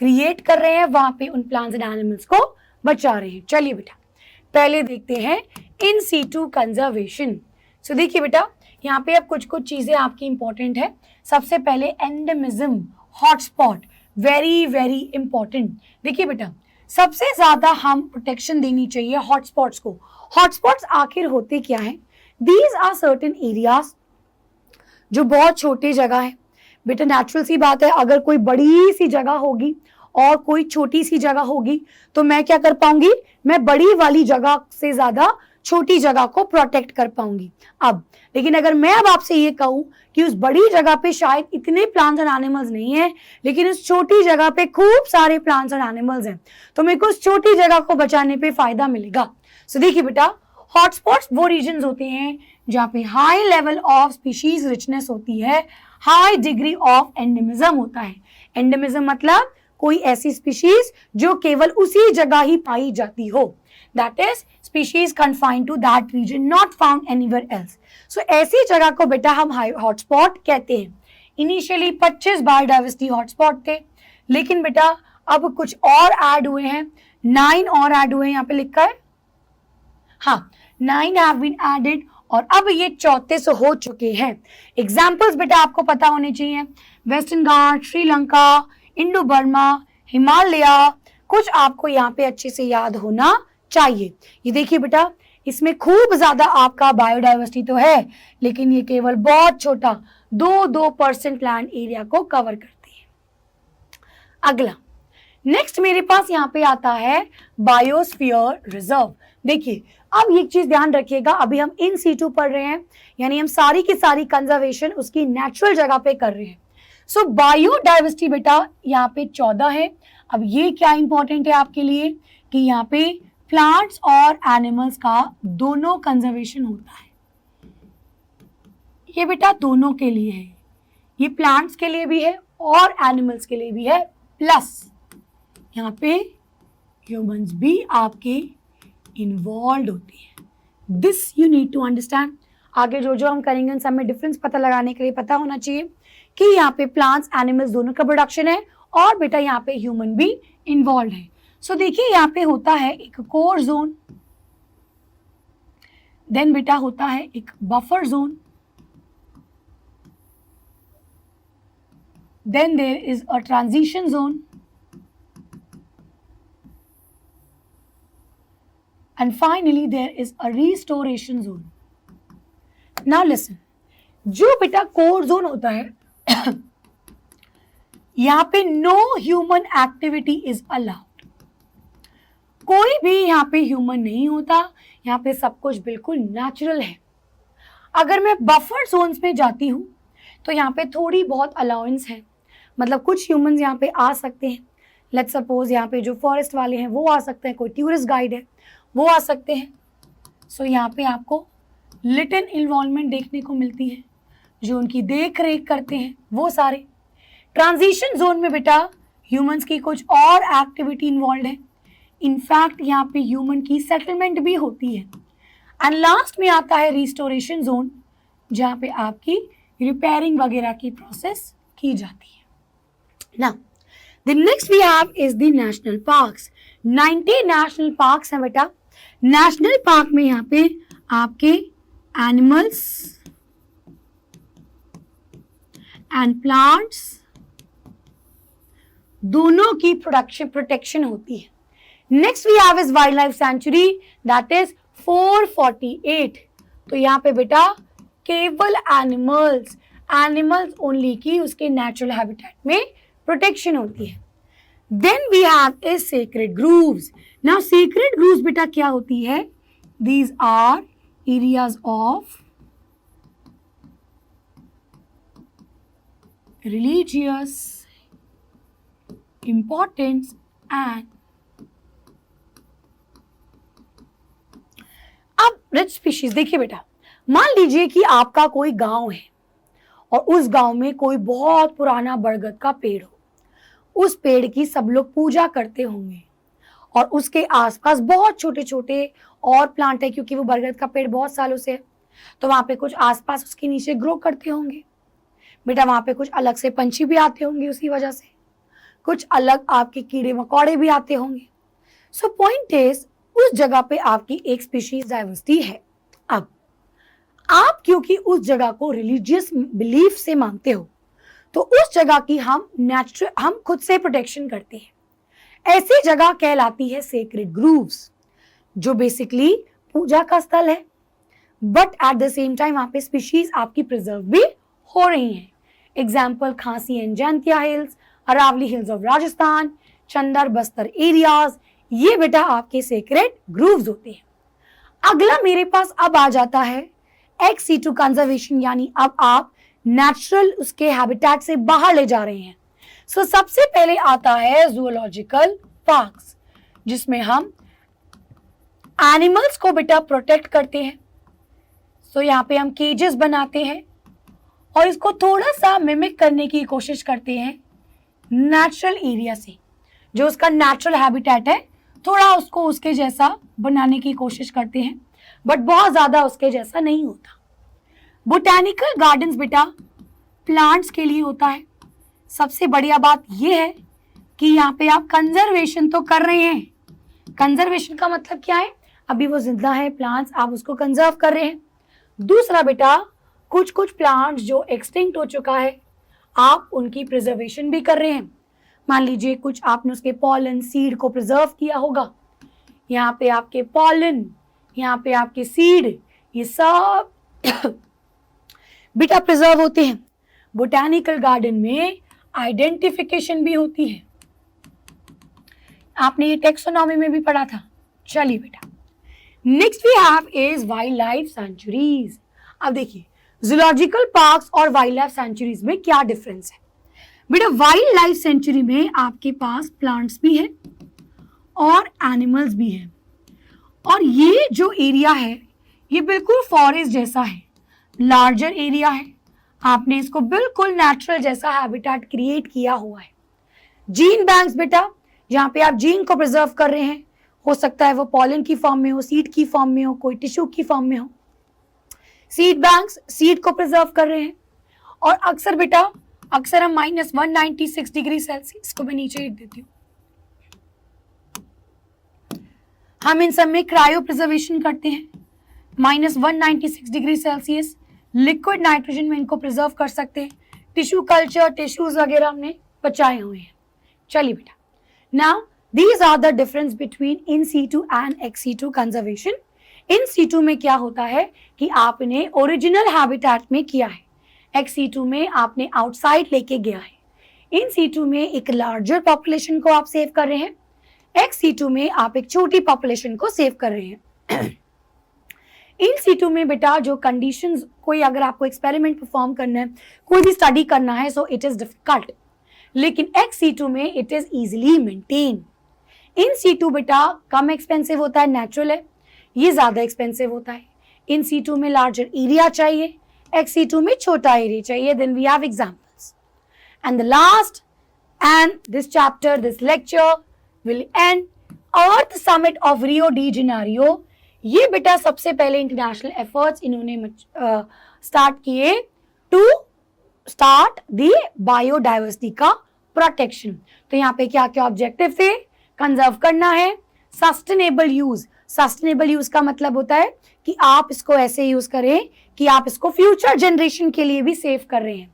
क्रिएट कर रहे हैं, वहां पे उन प्लांट्स एंड एनिमल्स को बचा रहे हैं। चलिए बेटा, पहले देखते हैं इन सीटू कंजर्वेशन। सो देखिए बेटा, यहाँ पे अब कुछ कुछ चीजें आपकी इंपॉर्टेंट है। सबसे पहले endemism, hotspot, very very important. देखिए बेटा, सबसे ज्यादा हम प्रोटेक्शन देनी चाहिए हॉटस्पॉट्स को। हॉटस्पॉट्स आखिर होते क्या है? दीज आर सर्टेन एरियाज जो बहुत छोटी जगह है। बेटा नेचुरल सी बात है, अगर कोई बड़ी सी जगह होगी और कोई छोटी सी जगह होगी तो मैं क्या कर पाऊंगी? मैं बड़ी वाली जगह से ज्यादा छोटी जगह को प्रोटेक्ट कर पाऊंगी। अब लेकिन अगर मैं अब आपसे ये कहूं कि उस बड़ी जगह पे शायद इतने प्लांट्स एंड एनिमल्स नहीं है, लेकिन उस छोटी जगह पे खूब सारे प्लांट्स एंड एनिमल्स हैं, तो मेरे को उस छोटी जगह को बचाने पे फायदा मिलेगा। सो देखिए बेटा, हॉटस्पॉट्स वो रीजन्स होते हैं जहाँ पे high level of species richness होती है, हाई डिग्री ऑफ एंडेमिज्म होता है। एंडेमिज्म मतलब कोई ऐसी स्पीशीज जो केवल उसी जगह ही पाई जाती हो, that is species confined to that region, not found anywhere else. So ऐसी जगह को बेटा हम हॉटस्पॉट कहते हैं। इनिशियली 25 बायोडाइवर्सिटी हॉटस्पॉट थे, लेकिन बेटा अब कुछ और ऐड हुए हैं, 9 और ऐड हुए हैं, यहाँ पे लिखा है, हाँ 9 हैव बीन एडेड, और अब ये 34 हो चुके हैं। एग्जाम्पल्स बेटा आपको पता होने चाहिए, वेस्टर्न घाट, श्रीलंका, इंडो बर्मा, हिमालय, कुछ आपको यहाँ पे अच्छे से याद होना चाहिए। ये देखिए बेटा, इसमें खूब ज्यादा आपका बायोडाइवर्सिटी तो है, लेकिन ये केवल बहुत छोटा 2% लैंड एरिया को कवर करती है। अगला नेक्स्ट मेरे पास यहाँ पे आता है बायोस्फीयर रिजर्व। देखिए अब एक चीज ध्यान रखिएगा, अभी हम इन सीटू पढ़ रहे हैं, यानी हम सारी की सारी कंजर्वेशन उसकी नेचुरल जगह पे कर रहे हैं। सो बायोडाइवर्सिटी बेटा यहाँ पे 14 है। अब ये क्या इंपॉर्टेंट है आपके लिए कि यहाँ पे प्लांट्स और एनिमल्स का दोनों कंजर्वेशन होता है। ये बेटा दोनों के लिए है, ये प्लांट्स के लिए भी है और एनिमल्स के लिए भी है, प्लस यहाँ पे ह्यूमंस भी आपके इन्वॉल्व होती है। This you need to understand. आगे जो जो हम करेंगे उन सब में डिफरेंस पता लगाने के लिए पता होना चाहिए कि यहाँ पे प्लांट्स एनिमल्स दोनों का प्रोडक्शन है और बेटा यहाँ पे ह्यूमन भी इन्वॉल्व है। सो देखिए यहाँ पे होता है एक कोर जोन, देन बेटा होता है एक buffer zone, then there is a transition zone, and finally there is a restoration zone. Now listen, जो बेटा कोर जोन होता है यहाँ पे no human activity is allowed, कोई भी यहाँ पे ह्यूमन नहीं होता, यहाँ पे सब कुछ बिल्कुल नेचुरल है। अगर मैं बफर जोन्स में जाती हूँ तो यहाँ पे थोड़ी बहुत अलाउंस है, मतलब कुछ ह्यूमंस यहाँ पे आ सकते हैं। लेट्स सपोज यहाँ पे जो फॉरेस्ट वाले हैं वो आ सकते हैं, कोई टूरिस्ट गाइड है वो आ सकते हैं। सो यहाँ पे आपको लिटिल इन्वॉल्वमेंट देखने को मिलती है, जो उनकी देख रेख करते हैं वो सारे। ट्रांजिशन जोन में बेटा ह्यूमंस की कुछ और एक्टिविटी इन्वॉल्व है, इनफैक्ट यहाँ पे ह्यूमन की सेटलमेंट भी होती है। एंड लास्ट में आता है रिस्टोरेशन जोन, जहाँ पे आपकी रिपेयरिंग वगैरह की प्रोसेस की जाती है। Now, the next we have is the national parks. 90 national parks हैं बेटा। नेशनल पार्क में यहाँ पे आपके एनिमल्स एंड प्लांट्स दोनों की प्रोटेक्शन होती है। Next we have is wild life sanctuary, that is 448। तो यहाँ पे बेटा केवल एनिमल्स ओनली की उसके नेचुरल हैबिटेट में प्रोटेक्शन होती है। Then we have is sacred groves. Now sacred groves बेटा क्या होती है? These are areas of religious importance and अब रिच स्पीशीज। देखिए बेटा, मान लीजिए कि आपका कोई गांव है और उस गांव में कोई बहुत पुराना बरगद का पेड़ हो, उस पेड़ की सब लोग पूजा करते होंगे और उसके आसपास बहुत छोटे छोटे और प्लांट है, क्योंकि वो बरगद का पेड़ बहुत सालों से है, तो वहां पे कुछ आसपास उसके नीचे ग्रो करते होंगे। बेटा वहां पे कुछ अलग से पंछी भी आते होंगे, उसी वजह से कुछ अलग आपके कीड़े मकोड़े भी आते होंगे। सो पॉइंट इज उस जगह पे आपकी एक स्पीशीज डाइवर्सिटी है। अब आप क्योंकि उस जगह को रिलीजियस बिलीफ से मानते हो, तो उस जगह की हम खुद से प्रोटेक्शन करते हैं। ऐसी जगह कहलाती है सेक्रेड ग्रूव्स, जो बेसिकली पूजा का स्थल है, but at the same time वहां पे स्पीशीज आपकी प्रिजर्व भी हो रही हैं। Example Khasi and Jaintia hills, Aravalli hills of Rajasthan, चंदर बस्तर एरियाज, ये बेटा आपके सेक्रेड ग्रूव्स होते हैं। अगला मेरे पास अब आ जाता है एक्स सीटू कंजर्वेशन, यानी अब आप नेचुरल उसके हैबिटेट से बाहर ले जा रहे हैं। सो सबसे पहले आता है जूलॉजिकल पार्क्स, जिसमें हम एनिमल्स को बेटा प्रोटेक्ट करते हैं। सो यहाँ पे हम केजेस बनाते हैं और इसको थोड़ा सा मिमिक करने की कोशिश करते हैं नेचुरल एरिया से, जो उसका नेचुरल हैबिटेट है, थोड़ा उसको उसके जैसा बनाने की कोशिश करते हैं, बट बहुत ज्यादा उसके जैसा नहीं होता। बोटैनिकल गार्डन्स बेटा प्लांट्स के लिए होता है। सबसे बढ़िया बात यह है कि यहाँ पे आप कंजर्वेशन तो कर रहे हैं। कंजर्वेशन का मतलब क्या है? अभी वो जिंदा है प्लांट्स, आप उसको कंजर्व कर रहे हैं। दूसरा बेटा, कुछ कुछ प्लांट्स जो एक्सटिंक्ट हो चुका है, आप उनकी प्रिजर्वेशन भी कर रहे हैं। मान लीजिए कुछ आपने उसके पॉलन सीड को प्रिजर्व किया होगा, यहाँ पे आपके पॉलन, यहाँ पे आपके सीड, ये सब बेटा प्रिजर्व होते हैं। बोटैनिकल गार्डन में आइडेंटिफिकेशन भी होती है, आपने ये टेक्सोनॉमी में भी पढ़ा था। चलिए बेटा, next we have is wild life sanctuaries. अब देखिए जूलॉजिकल पार्क्स और वाइल्ड लाइफ सेंचुरीज में क्या डिफरेंस है बेटा। वाइल्ड लाइफ सेंचुरी में आपके पास प्लांट्स भी हैं और एनिमल्स भी हैं, और ये जो एरिया है ये बिल्कुल फॉरेस्ट जैसा है, लार्जर एरिया है। आपने इसको बिल्कुल नेचुरल जैसा हैबिटेट क्रिएट किया हुआ है। जीन बैंक्स बेटा, जहाँ पे आप जीन को प्रिजर्व कर रहे हैं, हो सकता है वो पॉलन की फॉर्म में हो, सीड की फॉर्म में हो, कोई टिश्यू की फॉर्म में हो। सीड बैंक्स सीड को प्रिजर्व कर रहे हैं, और अक्सर बेटा अक्सर हम -196 डिग्री सेल्सियस, को मैं नीचे लिख देती हूँ, हम इन सब में क्रायो प्रिजर्वेशन करते हैं। -196 डिग्री सेल्सियस लिक्विड नाइट्रोजन में इनको प्रिजर्व कर सकते हैं। टिश्यू कल्चर, टिश्यूज वगैरह हमने बचाए हुए हैं। चलिए बेटा, now these are the difference between in situ and ex situ conservation. in situ में क्या होता है कि आपने ओरिजिनल हैबिटेट में किया है, ex situ में आपने आउटसाइड लेके गया है। in situ में एक लार्जर पॉपुलेशन को आप सेव कर रहे हैं, ex situ में आप एक छोटी पॉपुलेशन को सेव कर रहे हैं। in situ में बेटा जो कंडीशंस, कोई अगर आपको एक्सपेरिमेंट परफॉर्म करना है, कोई भी स्टडी करना है, सो इट इज डिफिकल्ट, लेकिन ex situ में it is easily maintain. In situ बेटा कम एक्सपेंसिव होता है, नेचुरल है, ये ज्यादा एक्सपेंसिव होता है। इन सीटू में लार्जर एरिया चाहिए, एक्स सीटू में छोटा एरिया चाहिए। Then we have examples and the last and this chapter, this lecture will end Earth Summit of Rio de Janeiro. ये बेटा सबसे पहले इंटरनेशनल एफर्ट्स इन्होंने स्टार्ट किए टू स्टार्ट द बायोडाइवर्सिटी का प्रोटेक्शन। तो यहाँ पे क्या क्या ऑब्जेक्टिव थे? कंजर्व करना है, सस्टेनेबल यूज। सस्टेनेबल यूज का मतलब होता है कि आप इसको ऐसे यूज करें कि आप इसको फ्यूचर जनरेशन के लिए भी सेव कर रहे हैं।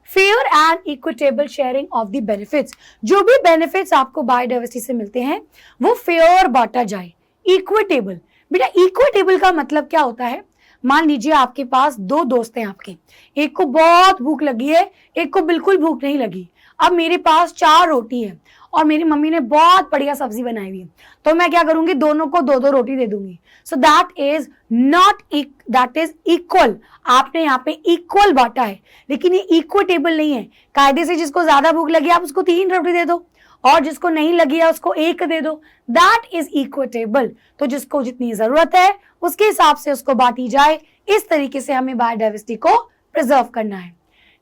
Fair and equitable sharing of the benefits, जो भी बेनिफिट्स आपको बायोडाइवर्सिटी से मिलते हैं वो फेयर बांटा जाए। इक्विटेबल बेटा, इक्विटेबल का मतलब क्या होता है? मान लीजिए आपके पास दो दोस्त हैं आपके, एक को बहुत भूख लगी है, एक को बिल्कुल भूख नहीं लगी। अब मेरे पास 4 रोटी है और मेरी मम्मी ने बहुत बढ़िया सब्जी बनाई हुई है, तो मैं क्या करूंगी? दोनों को 2-2 रोटी दे दूंगी। सो that is not, that is equal. आपने यहाँ पे इक्वल बांटा है, लेकिन ये इक्विटेबल नहीं है। कायदे से जिसको ज्यादा भूख लगी आप उसको 3 रोटी दे दो, और जिसको नहीं लगी है उसको 1 दे दो। That is equitable. तो जिसको जितनी जरूरत है उसके हिसाब से उसको बांटी जाए। इस तरीके से हमें बायोडाइवर्सिटी को प्रिजर्व करना है।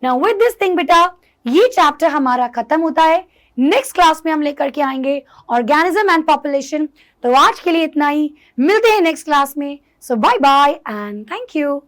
नाउ विद दिस थिंग बेटा, ये चैप्टर हमारा खत्म होता है। नेक्स्ट क्लास में हम लेकर के आएंगे ऑर्गेनिज्म एंड पॉपुलेशन। तो आज के लिए इतना ही, मिलते हैं नेक्स्ट क्लास में। So bye bye and thank you.